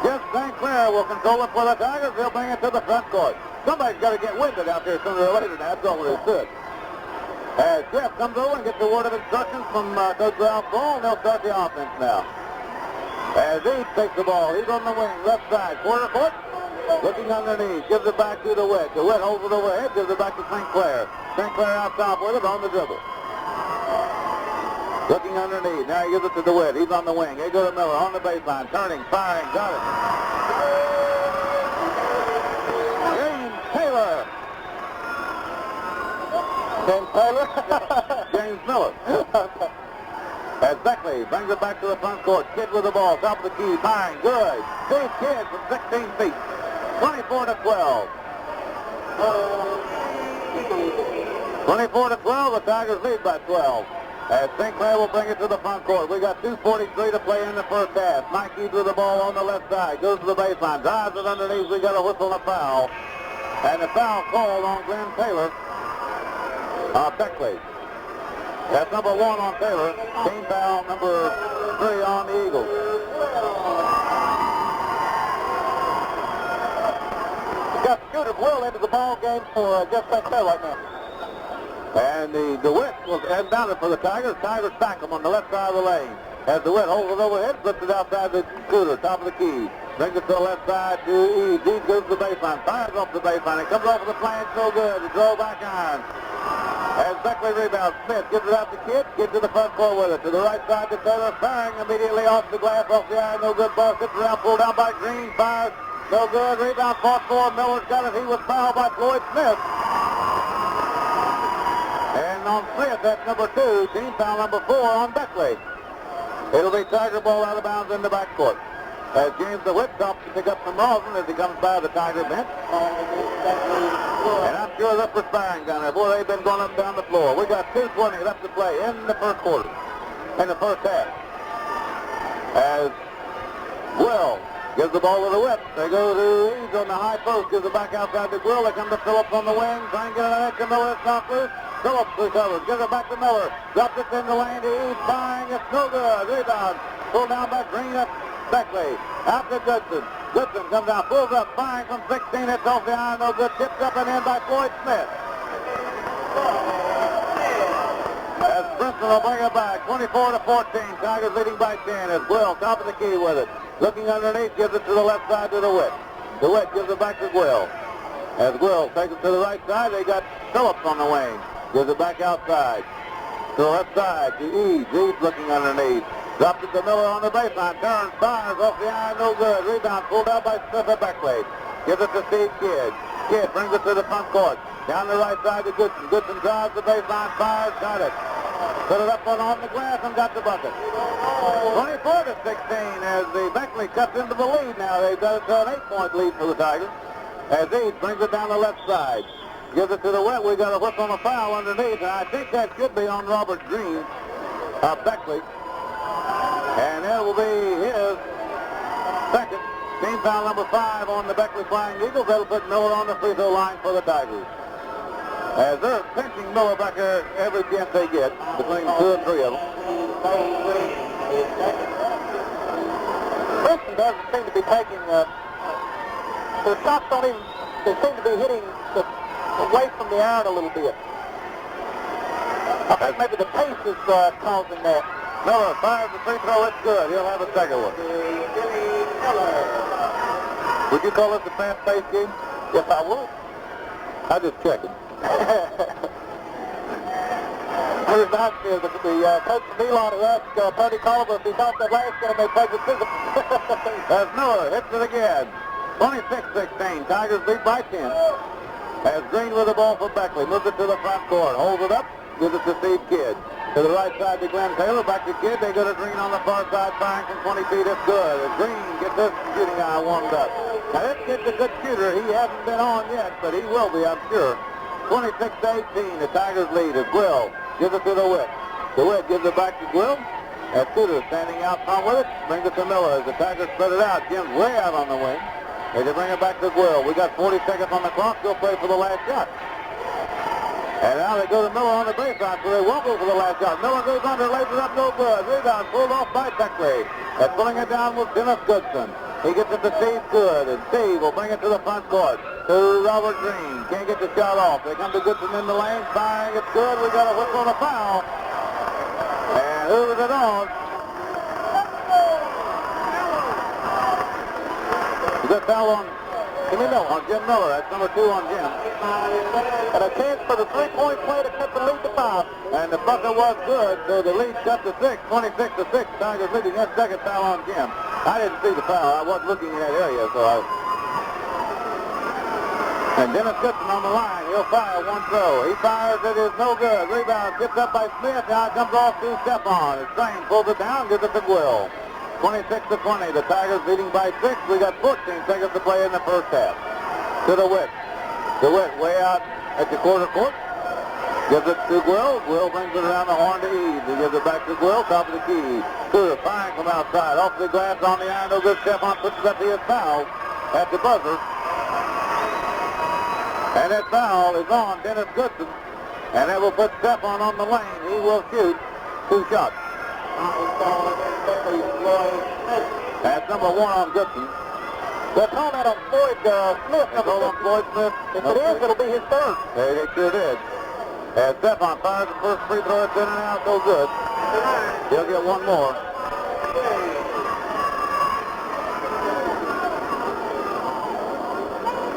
Jeff St. Clair will control it for the Tigers. He'll bring it to the front court. Somebody's got to get winded out there sooner or later. That's all it is. As Jeff comes over and gets a word of instructions from Coach Ralph Ball, and they'll start the offense now. As Eads takes the ball, he's on the wing, left side, quarter court, looking underneath, gives it back to the Witt. The Witt holds it overhead, gives it back to St. Clair. St. Clair out top with it on the dribble. Looking underneath. Now he gives it to the Witt. He's on the wing. They go to Miller on the baseline. Turning, firing, got it. James Taylor. James Taylor? James Miller. As Beckley brings it back to the front court. Kidd with the ball. Top of the key. Firing. Good. Steve Kidd from 16 feet. 24-12. 24-12. The Tigers lead by 12. As Sinclair will bring it to the front court. We got 2:43 to play in the first half. Mike Eads with the ball on the left side. Goes to the baseline. Drives it underneath. We got a whistle and a foul. And the foul called on Glenn Taylor. Beckley. That's number 1 on Taylor. Team foul number 3 on the Eagles. We got Scooter Will into the ball game for Jeff Boyles right now. And the DeWitt was inbounded for the Tigers. Tigers back him on the left side of the lane. As DeWitt holds it overhead, flips it outside the Scooter, top of the key. Brings it to the left side to Eads. Eads goes to the baseline, fires off the baseline. It comes off of the flange, no good. The draw back iron. As Beckley rebounds, Smith gives it out to Kidd. Kidd to the front court with it. To the right side to Taylor, firing immediately off the glass, off the iron. No good. Ball sits around, pulled down by Green. Fires, no good. Rebound fought for. Miller's got it. He was fouled by Floyd Smith. And on Smith, that's number 2. Team foul number 4 on Beckley. It'll be Tiger ball out of bounds in the backcourt. As James DeWitt stops to pick up some rosin as he comes by the Tiger bench. And I'm sure they're perspiring down there. Boy, they've been going up and down the floor. We got 2:20 left to play in the first quarter, in the first half. As Will gives the ball to the whip. They go to Eads on the high post. Gives it back outside to Will. They come to Phillips on the wing. Try and get it out to Miller. It's not loose. Phillips recovers. Gives it back to Miller. Drops it in the lane to Eads. Firing. It's no good. Rebound. Pulled down by Green. Up Beckley. Out to Goodson. Goodson comes down. Pulls up. Firing from 16. It's off the iron. No good. Tipped up and in by Floyd Smith. As Princeton will bring it back. 24-14. Tigers leading by 10. As Will top of the key with it. Looking underneath. Gives it to the left side to DeWitt. DeWitt gives it back to Will. As Will takes it to the right side, they got Phillips on the wing. Gives it back outside. To the left side to Eads. Eads looking underneath. Drops it to Miller on the baseline. Turns, fires off the iron. No good. Rebound pulled out by Smith at Beckley. Gives it to Steve Kidd. Kidd brings it to the front court. Down the right side to Goodson. Goodson drives the baseline. Fires. Got it. Put it up on the glass and got the bucket. 24-16 as the Beckley cuts into the lead now. They've got it to an 8-point lead for the Tigers. As Eads brings it down the left side. Gives it to the wet. We got a whistle on a foul underneath, and I think that should be on Robert Green, Beckley. And that will be his second. Team foul number 5 on the Beckley Flying Eagles. That'll put Miller on the free throw line for the Tigers. As they're pinching Miller back there every chance they get, between 2 and 3 of them. Princeton doesn't seem to be taking, the shots don't even, they seem to be hitting away from the iron a little bit. I think maybe the pace is causing that. Miller fires the free throw. It's good. He'll have a second one. Would you call this a fast-paced game? Yes, I would. I'm just checking. It reminds me of the coach from Elon who asked Tony Colliver if he thought that last game they played with physical. As Miller hits it again. 26-16. Tigers lead by 10. As Green with the ball for Beckley. Moves it to the front court. Holds it up. Gives it to Steve Kidd. To the right side to Glenn Taylor. Back to Kidd. They go to Green on the far side. Firing from 20 feet. It's good. As Green gets this shooting eye warmed up. Now this kid's a good shooter. He hasn't been on yet, but he will be, I'm sure. 26-18. The Tigers lead as Will gives it to the Witt. The Witt gives it back to Will. As Suter standing out front with it. Brings it to Miller as the Tigers spread it out. Jim's way out on the wing. They can bring it back to Will. We got 40 seconds on the clock. They'll play for the last shot. And now they go to Miller on the baseline, so they won't go for the last shot. Miller goes under, lays it up, no good. Rebound pulled off by Beckley. And pulling it down was Dennis Goodson. He gets it to Steve Good, and Steve will bring it to the front court. To Robert Green. Can't get the shot off. They come to Goodson in the lane. Firing, it's good. We got a whistle and a foul. And who was it on? Good foul on Jimmy Miller, on Jim Miller. That's number 2 on Jim. And a chance for the three-point play to cut the lead to 5. And the bucket was good, so the lead cut to 6, 26-6. Tigers leading. That second foul on Jim. I didn't see the foul. I wasn't looking in that area, so And Dennis Goodson on the line. He'll fire one throw. He fires. It is no good. Rebound gets up by Smith. Now it comes off to Stephon. His Strain pulls it down, gives it to Will. 26-20. The Tigers leading by 6. We got 14 seconds to play in the first half. To the Witt. The Witt way out at the quarter court. Gives it to Gwill. Gwill brings it around the horn to Eads. He gives it back to Gwill, top of the key. Good, fine from outside. Off the glass on the iron. No good. Stephon puts it up to his foul at the buzzer. And that foul is on Dennis Goodson. And that will put Stephon on the lane. He will shoot 2 shots. That's number 1 on Goodson. They're calling that on Floyd Smith. On Floyd Smith. If it is, it'll be his third. It sure did. As Stephon fires the first free throw, it's in and out, no good. He'll get one more.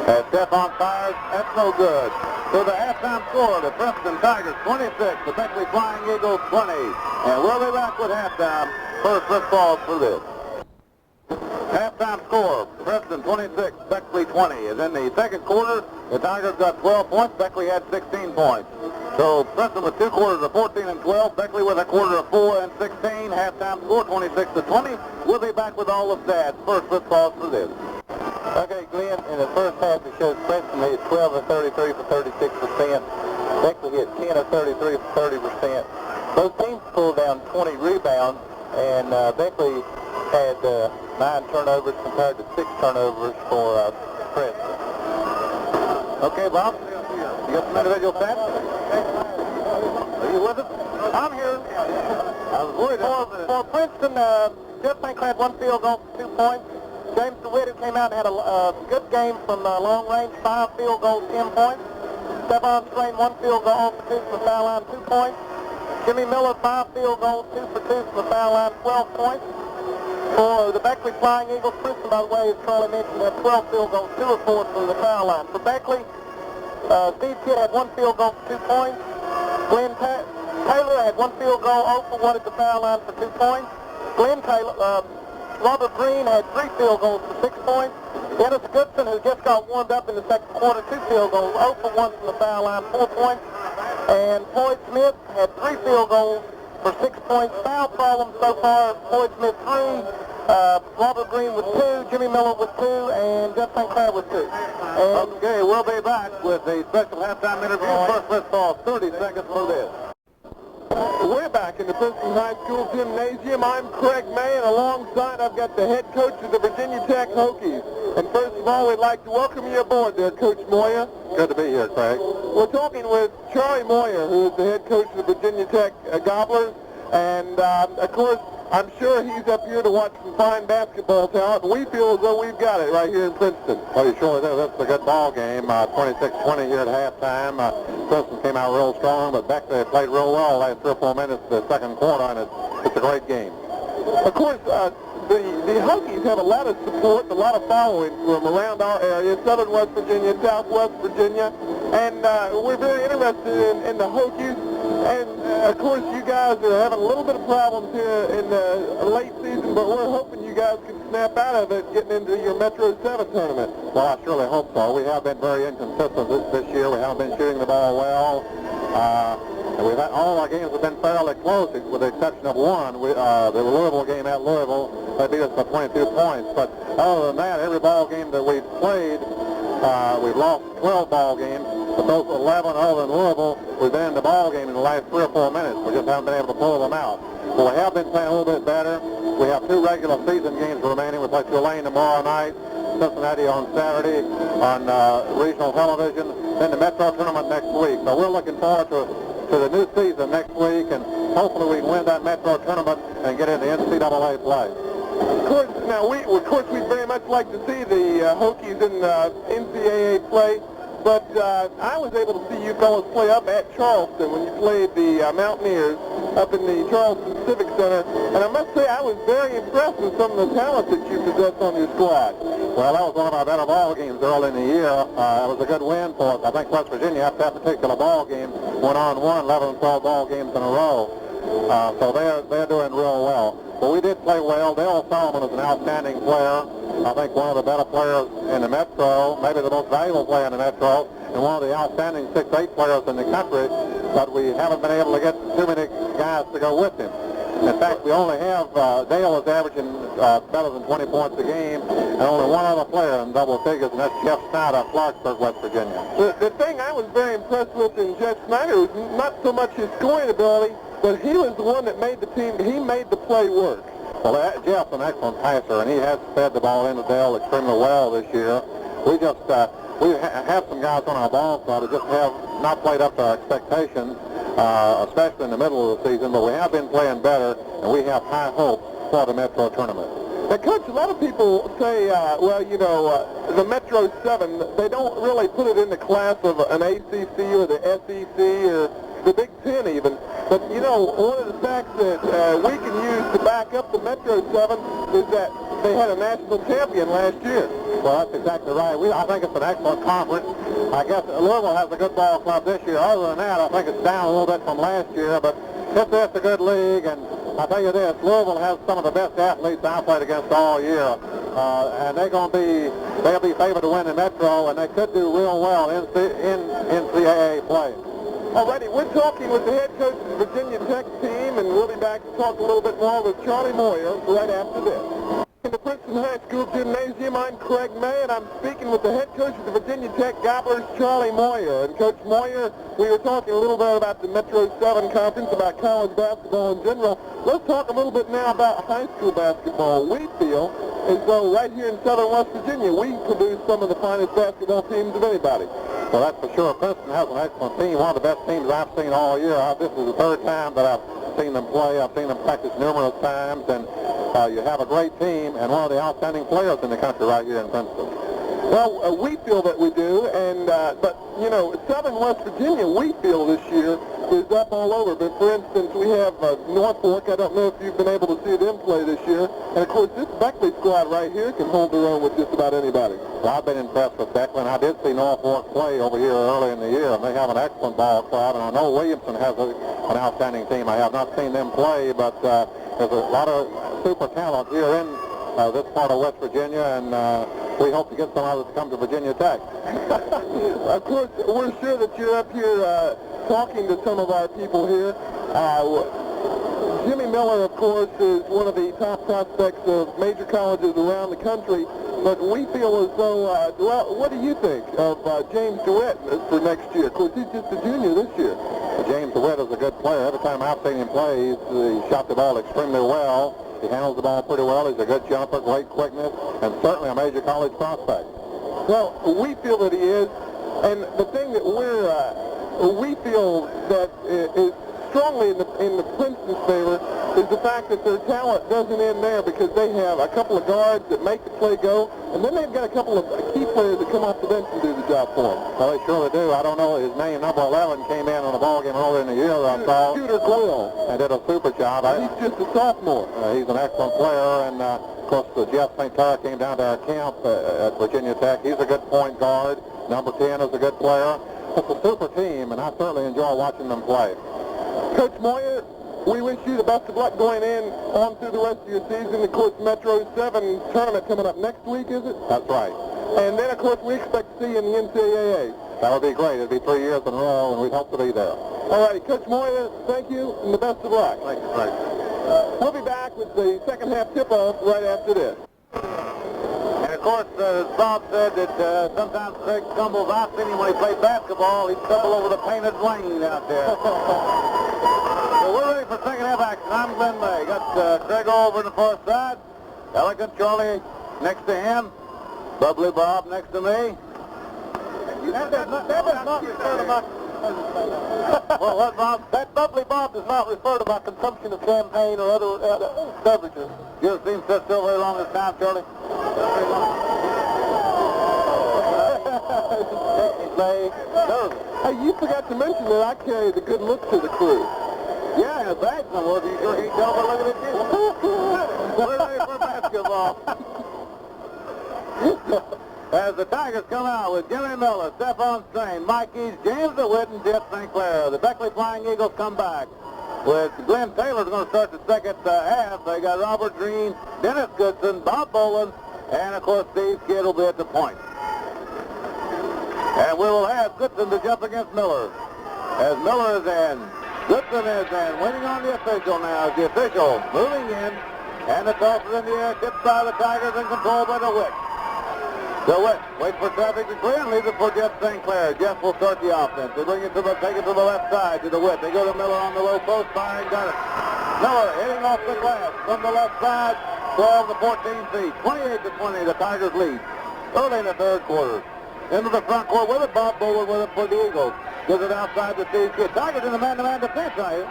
As Stephon fires, that's no good. So the halftime score, the Princeton Tigers 26, the Beckley Flying Eagles 20. And we'll be back with halftime. First football for this. Halftime score, Princeton 26, Beckley 20. Is in the second quarter, the Tigers got 12 points, Beckley had 16 points. So Princeton with 2 quarters of 14 and 12, Beckley with a quarter of 4 and 16. Halftime score 26-20. We'll be back with all the stats. First football for this. Okay, Glenn, in the first half it shows Princeton hit 12 of 33 for 36%. Beckley hit 10 of 33 for 30%. Both teams pulled down 20 rebounds, and Beckley had 9 turnovers compared to 6 turnovers for Princeton. Okay, Bob, you got some individual stats? Are you with us? I'm here. I was worried For Princeton, Jeff Boyles had 1 field goal for 2 points. James DeWitt, who came out and had a good game from long range, 5 field goals, 10 points. Stephon Strain, 1 field goal for 2 from the foul line, 2 points. Jimmy Miller, 5 field goals, 2 for 2 from the foul line, 12 points. For the Beckley Flying Eagles, Princeton, by the way, as Charlie mentioned, had 12 field goals, 2 of 4 from the foul line. For Beckley, Steve Kidd had 1 field goal for 2 points. Glenn Taylor had 1 field goal, 0 for 1 at the foul line for 2 points. Robert Green had 3 field goals for 6 points. Dennis Goodson, who just got warmed up in the second quarter, 2 field goals, 0 for 1 from the foul line, 4 points. And Floyd Smith had 3 field goals for 6 points. Foul problems so far, Floyd Smith 3, Robert Green with 2, Jimmy Miller with 2, and Jeff St. Clair with 2. And okay, we'll be back with a special halftime interview. First football, 30 seconds for this. We're back in the Princeton High School Gymnasium. I'm Craig May, and alongside I've got the head coach of the Virginia Tech Hokies. And first of all, we'd like to welcome you aboard there, Coach Moir. Good to be here, Craig. We're talking with Charlie Moir, who is the head coach of the Virginia Tech Gobblers. And, of course, I'm sure he's up here to watch some fine basketball talent, and we feel as though we've got it right here in Princeton. Well, you sure do. That's a good ball game. 26-20 here at halftime. Princeton came out real strong, but Beckley played real well the last 3 or 4 minutes of the second quarter, and it's a great game. Of course, the Hokies have a lot of support, a lot of following from around our area, southern West Virginia, southwest Virginia, and we're very interested in the Hokies. And, of course, you guys are having a little bit of problems here in the late season, but we're hoping you guys can snap out of it getting into your Metro 7 tournament. Well, I surely hope so. We have been very inconsistent this year. We haven't been shooting the ball well. And all our games have been fairly close, with the exception of one. The Louisville game at Louisville, they beat us by 22 points. But other than that, every ball game that we've played, we've lost 12 ball games. But those 11 other than Louisville, we've been in the ball game in the last 3 or 4 minutes. We just haven't been able to pull them out. So we have been playing a little bit better. We have 2 regular season games remaining. We play Tulane tomorrow night, Cincinnati on Saturday on regional television, then the Metro tournament next week. So we're looking forward to the new season next week, and hopefully we can win that Metro tournament and get into NCAA play. Of course, we'd very much like to see the Hokies in NCAA play. But I was able to see you fellas play up at Charleston when you played the Mountaineers up in the Charleston Civic Center. And I must say I was very impressed with some of the talent that you possess on your squad. Well, that was one of our better ball games early in the year. It was a good win for us. I think West Virginia, after that particular ball game, went on 11 and 12 ball games in a row. So they're doing real well. But we did play well. Dale Solomon is an outstanding player. I think one of the better players in the Metro, maybe the most valuable player in the Metro, and one of the outstanding 6'8" players in the country, but we haven't been able to get too many guys to go with him. In fact, we only have Dale is averaging better than 20 points a game, and only one other player in double figures, and that's Jeff Snyder of Clarksburg, West Virginia. The thing I was very impressed with in Jeff Snyder was not so much his scoring ability, but he was the one that made the team. He made the play work. Well, Jeff's an excellent passer, and he has fed the ball into Dale extremely well this year. We just we have some guys on our ball club that just have not played up to our expectations, especially in the middle of the season, but we have been playing better, and we have high hopes for the Metro tournament. Now, Coach, a lot of people say, well, you know, the Metro 7, they don't really put it in the class of an ACC or the SEC or the Big Ten even. But, you know, one of the facts that we can use to back up the Metro 7 is that they had a national champion last year. Well, that's exactly right. I think it's an excellent conference. I guess Louisville has a good ball club this year. Other than that, I think it's down a little bit from last year, but it's a good league, and I'll tell you this, Louisville has some of the best athletes I've played against all year, and they'll be favored to win the Metro, and they could do real well in NCAA play. Alrighty, we're talking with the head coach of the Virginia Tech team, and we'll be back to talk a little bit more with Charlie Moir right after this. In the Princeton High School Gymnasium, I'm Craig May, and I'm speaking with the head coach of the Virginia Tech Gobblers, Charlie Moir. And Coach Moir, we were talking a little bit about the Metro 7 Conference, about college basketball in general. Let's talk a little bit now about high school basketball. We feel as though right here in southern West Virginia, we produce some of the finest basketball teams of anybody. Well, that's for sure. Princeton has an excellent team, one of the best teams I've seen all year. This is the third time that I've seen them play. I've seen them practice numerous times, and you have a great team and one of the outstanding players in the country right here in Princeton. Well, we feel that we do, and but, you know, southern West Virginia, we feel this year is up all over. But, for instance, we have Norfolk. I don't know if you've been able to see them play this year. And, of course, this Beckley squad right here can hold their own with just about anybody. Well, I've been impressed with Beckley, and I did see Norfolk play over here early in the year, and they have an excellent ball club. And I know Williamson has an outstanding team. I have not seen them play, but there's a lot of super talent here in this part of West Virginia, and we hope to get some others to come to Virginia Tech. Of course, we're sure that you're up here talking to some of our people here. Jimmy Miller, of course, is one of the top prospects of major colleges around the country, but we feel as though, well, what do you think of James DeWitt for next year? Of course, he's just a junior this year. James DeWitt is a good player. Every time I've seen him play, he shot the ball extremely well. He handles the ball pretty well. He's a good jumper, great quickness, and certainly a major college prospect. Well, we feel that he is, and the thing that we feel that is strongly in the Princeton's favor is the fact that their talent doesn't end there, because they have a couple of guards that make the play go, and then they've got a couple of key players that come off the bench and do the job for them. Well, they surely do. I don't know his name. Number 11 came in on a ball game earlier in the year, I saw. Shooter Quill. And did a super job. He's just a sophomore. He's an excellent player, and of course, Jeff St. Clair came down to our camp at Virginia Tech. He's a good point guard. Number 10 is a good player. It's a super team, and I certainly enjoy watching them play. Coach Moir, we wish you the best of luck going on through the rest of your season. Of course, Metro 7 tournament coming up next week, is it? That's right. And then, of course, we expect to see you in the NCAA. That would be great. It'd be 3 years in a row, and we'd hope to be there. All righty. Coach Moir, thank you, and the best of luck. Thank you, Frank. We'll be back with the second half tip-off right after this. And, of course, as Bob said, that sometimes Craig stumbles. I've seen him when he played basketball. He'd stumble over the painted lane out there. So we're ready for second half action. I'm Glenn May. Got Craig over in the far side. Elegant Charlie next to him. Bubbly Bob next to me. That does not refer to my... Well, what, Bob? That Bubbly Bob does not refer to my consumption of champagne or other beverages. You haven't seen sit still very long this time, Charlie? Hey, you forgot to mention that I carry the good looks to the crew. Yeah, in a bag somewhere. You sure can't tell by looking at you? We're ready for basketball. As the Tigers come out with Jimmy Miller, Stephon Strain, Mike East, James DeWitt, and Jeff St. Clair. The Beckley Flying Eagles come back with Glenn Taylor's going to start the second half. They got Robert Green, Dennis Goodson, Bob Boland, and, of course, Steve Kidd will be at the point. And we will have Goodson to jump against Miller. As Miller is in. Goodson is in, waiting on the official now. The official moving in, and the toss is in the air, tipped by the Tigers and controlled by DeWitt. DeWitt waits for traffic to clear and leaves it for Jeff St. Clair. Jeff will start the offense. They bring it to take it to the left side to DeWitt. They go to Miller on the low post, firing, got it. Miller hitting off the glass from the left side, 12 to 14 feet, 28 to 20. The Tigers lead early in the third quarter. Into the front court with it. Bob Bowen with it for the Eagles. Gives it outside to Steve Kidd. Tigers in the man-to-man defense right here.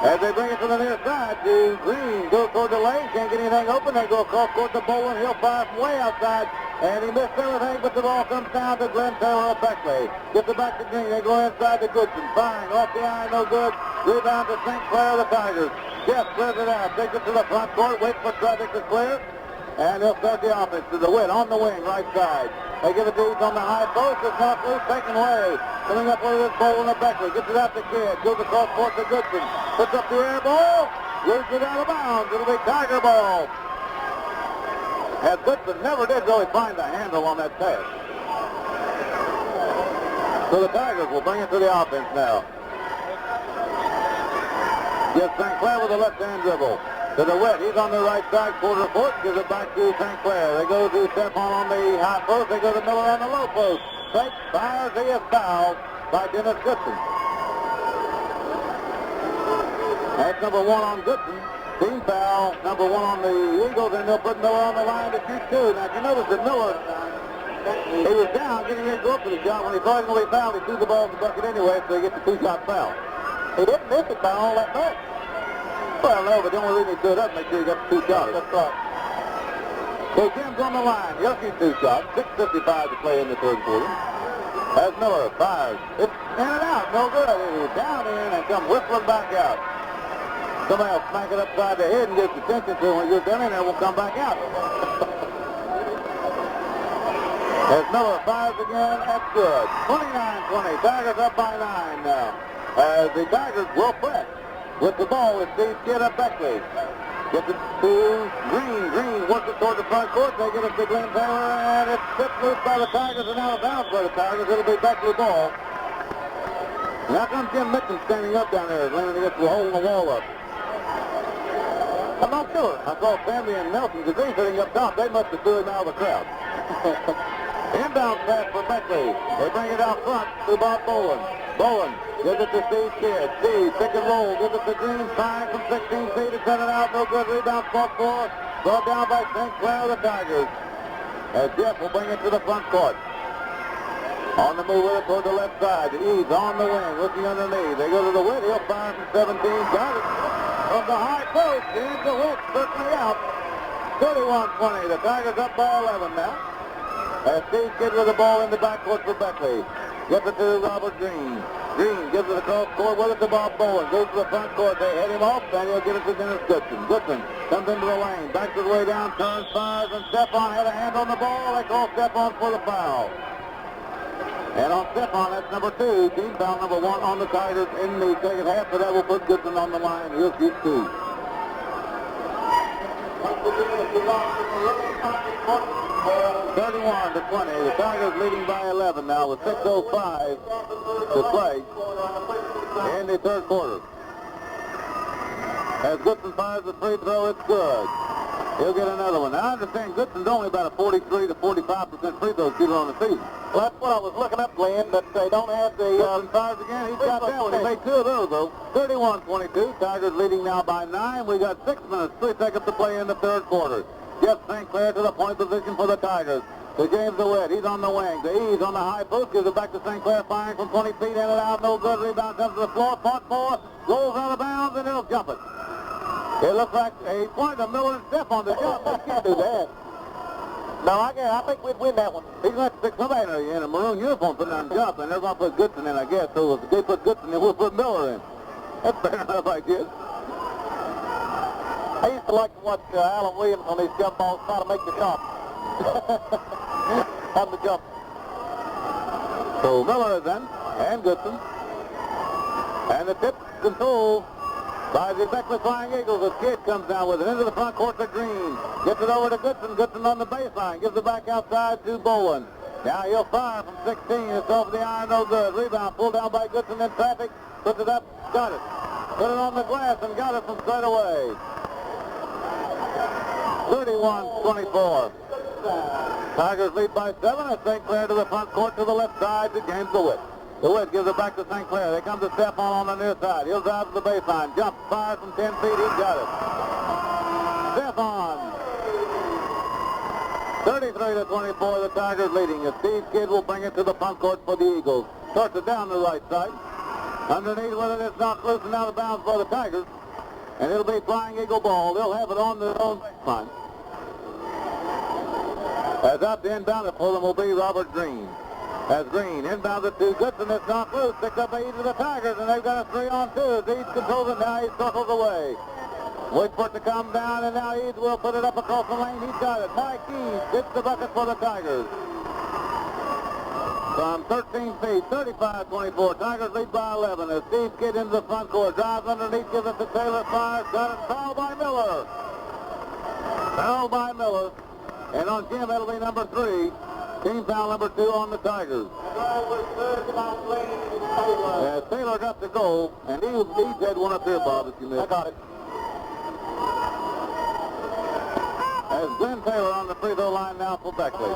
As they bring it to the near side to Green. Goes toward the lane. Can't get anything open. They go across court to Bowen. He'll fire from way outside. And he missed everything, but the ball comes down to Glenn Taylor of Beckley. Gets it back to Green. They go inside to Goodson. Firing off the iron. No good. Rebound to St. Clair of the Tigers. Jeff clears it out. Takes it to the front court. Waits for traffic to clear. And he'll start the offense to DeWitt on the wing, right side. They give it to Eads on the high post. It's not loose, taken away. Coming up with this ball in the Beckley. Gets it out to Kidd. Goes across court to Goodson. Puts up the air ball. Loses it out of bounds. It'll be Tiger ball. As Goodson never did really find the handle on that pass. So the Tigers will bring it to the offense now. Jeff St. Clair with a left-hand dribble. To DeWitt. He's on the right side, quarter court. Gives it back to St. Clair. They go to Stephon on the high post. They go to Miller on the low post. Fake fires. He is fouled by Dennis Goodson. That's number 1 on Goodson. Team foul, number 1 on the Eagles, and they'll put Miller on the line to shoot 2. Now, if you notice that Miller, he was down, getting ready to go up for the shot. When he thought he was going to be fouled, he threw the ball in the bucket anyway, so he gets the 2-shot foul. He didn't miss it by all that much. Well, no, but the only reason he stood up, make sure he got the 2 shots. That's right. So Jim's on the line. He'll shoot 2 shots. 6:55 to play in the third quarter. As Miller fires. It's in and out. No good. It was down in and come whistling back out. Somebody will smack it upside the head and get attention to it. When you're done in there, we'll come back out. As Miller fires again, that's good. 29-20. Tigers up by 9 now. As the Tigers will press. With the ball is Steve Kidd of Beckley. Gets it to Green. Green works it toward the front court. They get it to Glenn Taylor, and it's tipped loose by the Tigers and out of bounds by the Tigers. It'll be Beckley ball. Now comes Jim Mitchell standing up down there, leaning against the hole in the wall up. I'm not sure. I saw Sammy and Nelson Gazee sitting up top. They must have threw him out of the crowd. Inbound pass for Beckley. They bring it out front to Bob Bowen. Bowen gives it to Steve Kidd. Steve, pick and roll. Gives it to Green. Fine from 16 feet to send it out. No good. Rebound fought for. Brought down by St. Clair of the Tigers. As Jeff will bring it to the front court. On the move with it toward the left side. Eads on the wing. Looking underneath. They go to the Witt. He'll fire from 17. Got it. From the high post. James DeWitt certainly out. 31-20. The Tigers up by 11 now. As Steve Kidd with the ball in the backcourt for Beckley. Gets it to Robert Green. Green gives it across court with it to Bob Bowen. Goes to the front court. They head him off, and he'll give it to Dennis Goodson. Goodson comes into the lane. Backs his way down, turns, fires, and Stephon had a hand on the ball. They call Stephon for the foul. And on Stephon, that's number 2. Team foul number 1 on the Tigers in the second half, so that will put Goodson on the line. He'll shoot 2. 31-20. The Tigers leading by 11 now with 6:05 to play in the third quarter. As Goodson fires the free throw, it's good. He'll get another one. Now, I understand Goodson's only about a 43 to 45% free throw shooter on the season. Well, that's what I was looking up, Glenn, but they don't have the... Goodson fires again. He's got that one. He made 2 of those, though. 31-22. Tigers leading now by 9. We got 6 minutes, 3 seconds to play in the third quarter. Jeff St. Clair to the point position for the Tigers. To James DeWitt. He's on the wing. To Eads on the high post. Gives it back to St. Clair, firing from 20 feet. In and out. No good. Rebound comes to the floor. Fought for. Rolls out of bounds, and he'll jump it. It looks like a point of Miller and Steph on the jump. They can't do that. No, I think we'd win that one. He's going to stick somebody in a maroon uniform putting on jump, and they're going to put Goodson in, I guess. So if they put Goodson in, we'll put Miller in. That's fair enough, I guess. I used to like to watch Alan Williams on these jump balls try to make the shot. On the jump. So Miller is in, and Goodson. And the tip control by the Beckley Flying Eagles. The Kidd comes down with it into the front court to Green. Gets it over to Goodson. Goodson on the baseline. Gives it back outside to Bowen. Now he'll fire from 16. It's over the iron. No good. Rebound pulled down by Goodson in traffic. Puts it up. Got it. put it on the glass and got it from straight away. 31-24. Tigers lead by 7 as St. Clair to the front court to the left side to James DeWitt. DeWitt gives it back to St. Clair. They come to Stephon on the near side. He'll drive to the baseline. Jump, fires from 10 feet. He's got it. Stephon. 33-24, the Tigers leading. Steve Kidd will bring it to the front court for the Eagles. Starts it down the right side. Underneath with it, it's knocked loose and out of bounds for the Tigers. And it'll be Flying Eagle ball. They'll have it on their own baseline. As out to inbound it for them will be Robert Green. As Green inbounds it to Goodson, it's knocked loose. Picked up 8 to the Tigers, and they've got a 3-on-2. Eads controls it now. He circles away. Waits for it to come down, and now Eads will put it up across the lane. He's got it. Mike Eads gets the bucket for the Tigers. From 13 feet, 35-24. Tigers lead by 11 as Steve Kidd into the front court. Drives underneath, gives it to Taylor. Fires. Got it. Foul by Miller. Foul by Miller. And on Jim, it'll be number 3. Team foul number 2 on the Tigers. As Taylor got the goal, and Eads had one up here, Bob, if you missed. I got it. As Glenn Taylor on the free throw line now for Beckley.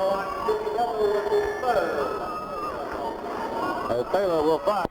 As Taylor will fire.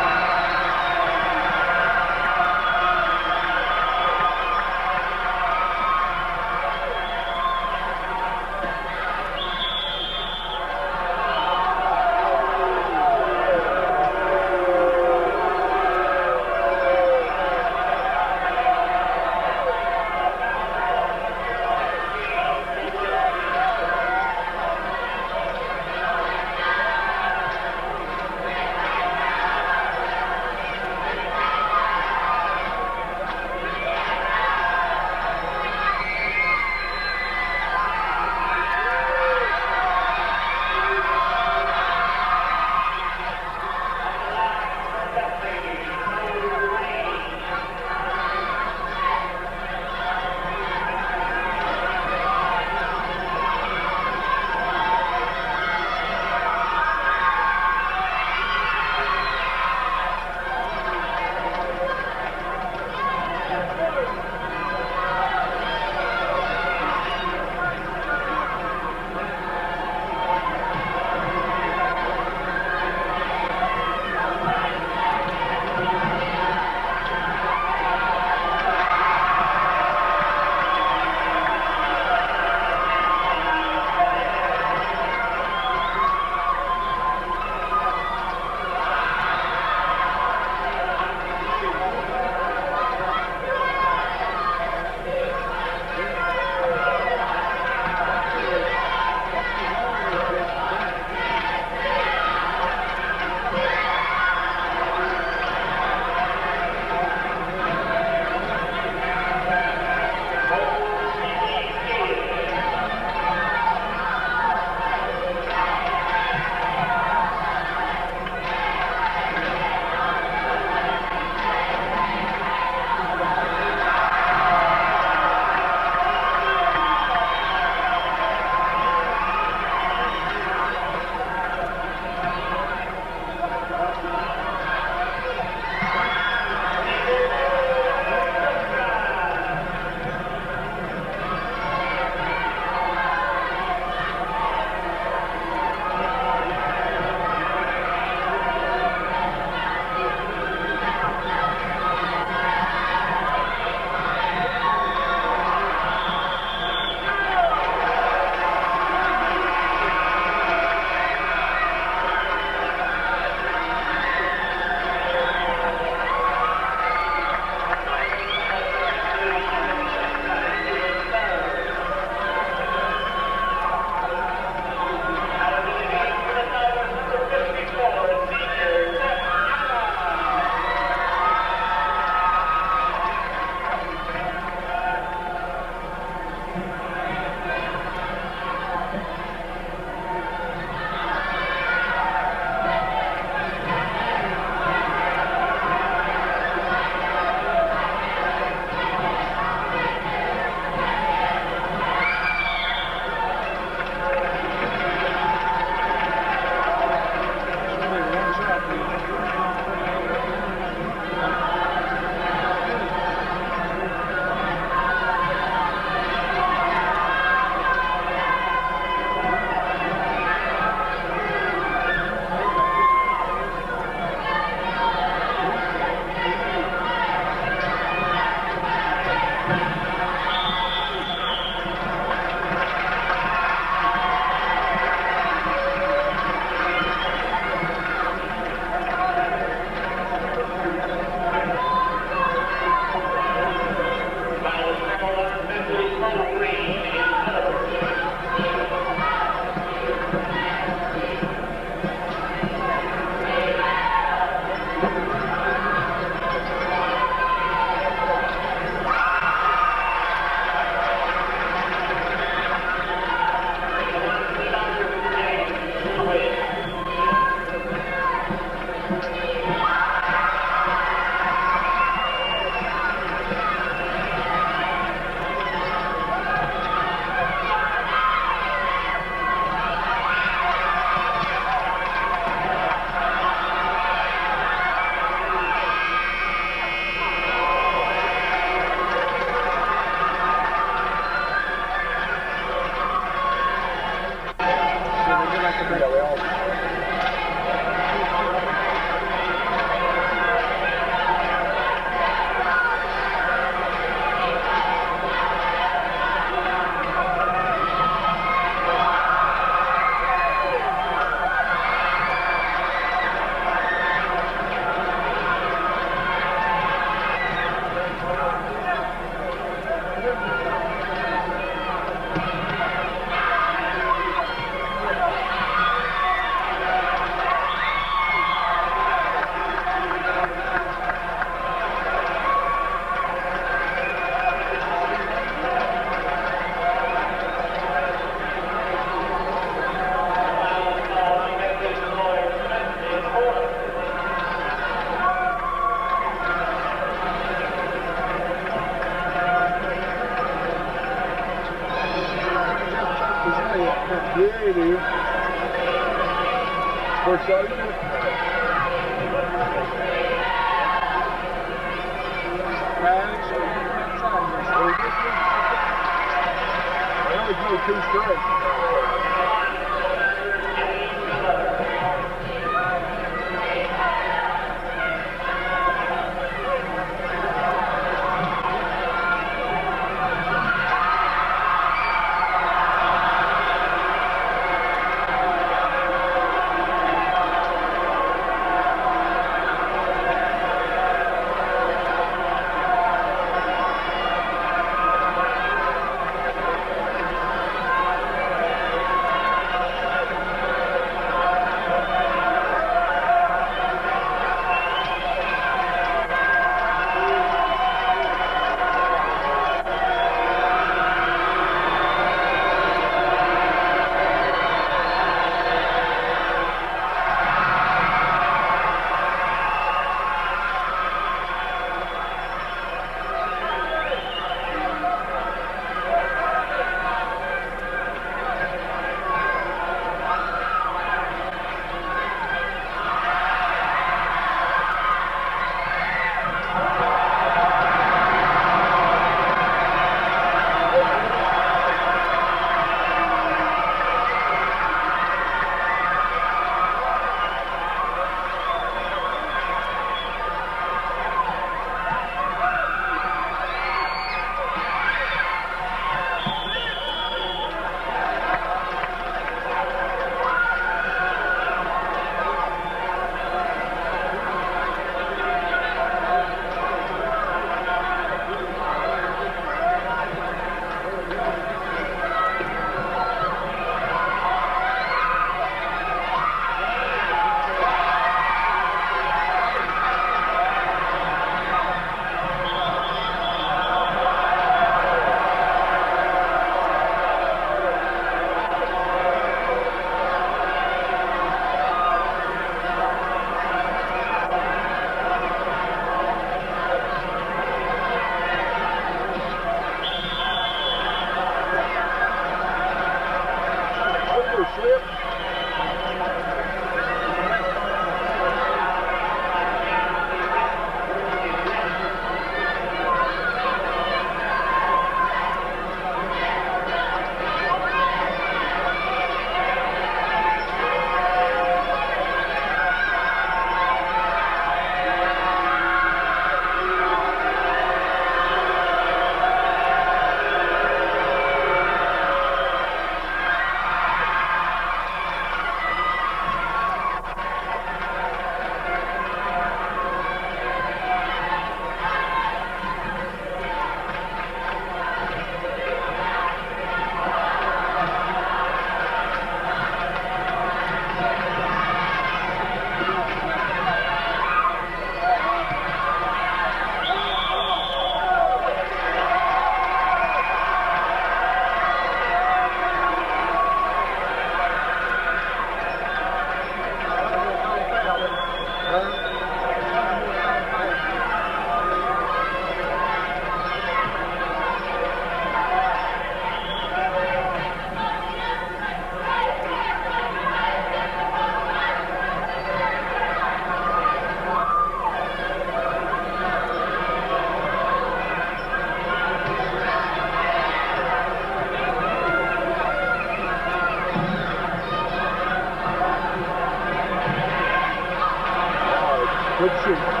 Good shoot.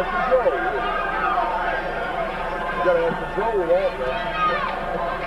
have control. You got to have control with all that.